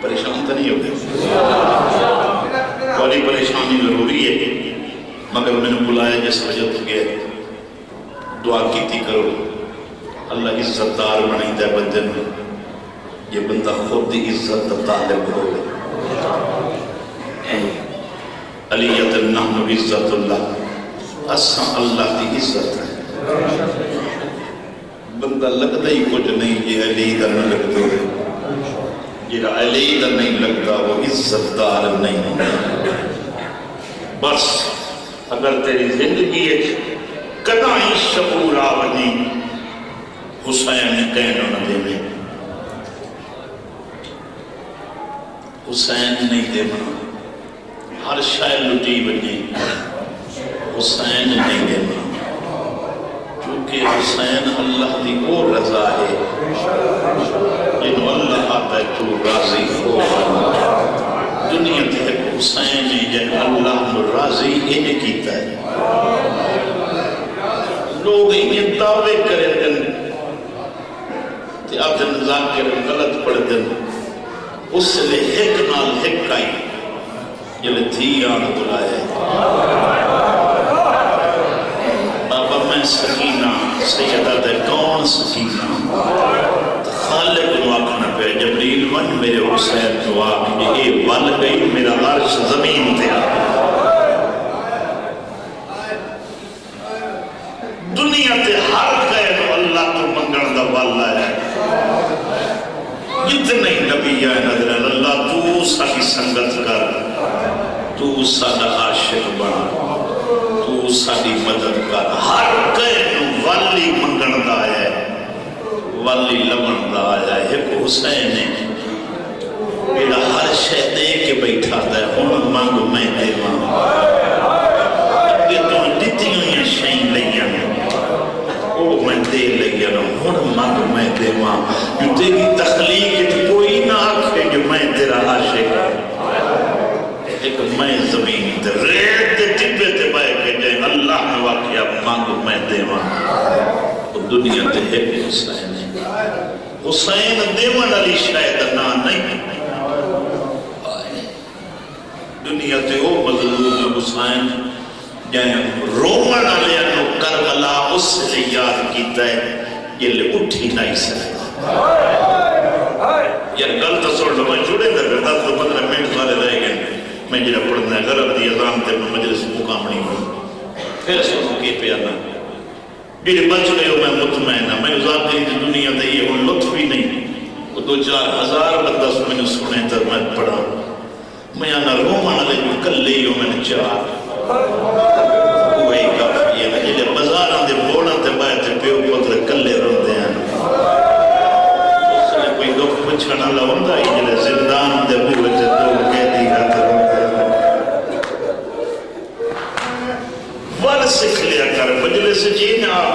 پریشان تو نہیں ہو گئے کوئی پریشانی ضروری ہے مگر میں نے بلایا جس وجہ تو گئے دعا کیتی کرو اللہ عزت دار بنائی دے بندے میں یہ بندہ خود عزت طالب ہو علیت النحن عزت اللہ اساں اللہ کی عزت ہے بندہ لگتا ہی کچھ نہیں یہ علی دا نہیں لگتا ہے یہ علی دا نہیں لگتا وہ عزت دار نہیں بس اگر تیری زندگی ہے کدائی شعور آونی حسین کہنوں نہ دے میں حسین نہیں دے میں ہر شاہ لٹی بنی حسین نہیں دے میں کیونکہ حسین اللہ دی وہ رضا ہے جنہوں اللہ آتا ہے تو راضی ہو دنیا تے حسین جن اللہ راضی انہیں کیتا ہے لوگ انہیں دعوے کریں دن تے آپ جن ذاکر غلط پڑھ دن اس سے لے ہک نال ہک آئی یہ لے تھی آن دلائے بابا میں سکینہ سیدہ دے کون سکینہ خالق کو آکھنا پہ جبریل ون میرے حسین کو آکھ یہ ول گئی میرا عرش زمین تے سنگت کر، تو ساڈا عاشق بن، تو ساری مدد کر۔ ہر کہنوں والی منگن دا ہے، والی لمن دا ہے۔ ایک حسین ہے جڑا ہر شے دے کے بیٹھا ہے، ہن منگ میں دیواں، اگے تو دتیاں ہوئیاں شیئیں لئیاں وہ میں دے لئیاں، ہن منگ میں دیواں۔ جو تیری تخلیق کوئی نہ آکھے جو میں تیرا عاشق ایک میں زمین تے ریت تے ٹبے تے بائے کے جائے اللہ نے واقعہ مانگ میں دیواں۔ دنیا تے ایک حسین ہے، حسین دیوان علی شاید نا نہیں، دنیا تے او مظلوم حسین جائے رومن علیہ نو کربلا اس لئے یاد کیتا ہے یہ لئے اٹھی نہیں سکتا۔ یار گل تو سوڑ لو میں جڑے در کرتا تو 15 منٹ والے رہ گئے، میں جڑا پڑھنا ہے غرب دی اذان تے میں مجلس مقامنی ہوں، پھر سنوں کی پیانا جڑے بچ گئے ہو میں مطمئن ہوں، میں ذاکری دی دنیا تے یہ ہوں لطف ہی نہیں، وہ 2-4 ہزار بندہ میں نے سنے تر میں پڑھا، میں آنا رومن علی جو کل لئی ہوں میں نے 4 وہی کافی ہے، جڑے بزاران دے بوڑا تے بائے تے پیو پتر کلے رہن دے ہیں، اس نے کوئی دکھ پچھنا لہندا ہی جڑے زندان دے بوئے تے 2 قیدی رہتے رہتے ہیں۔ ول سکھ لیا کر مجلس جی میں آپ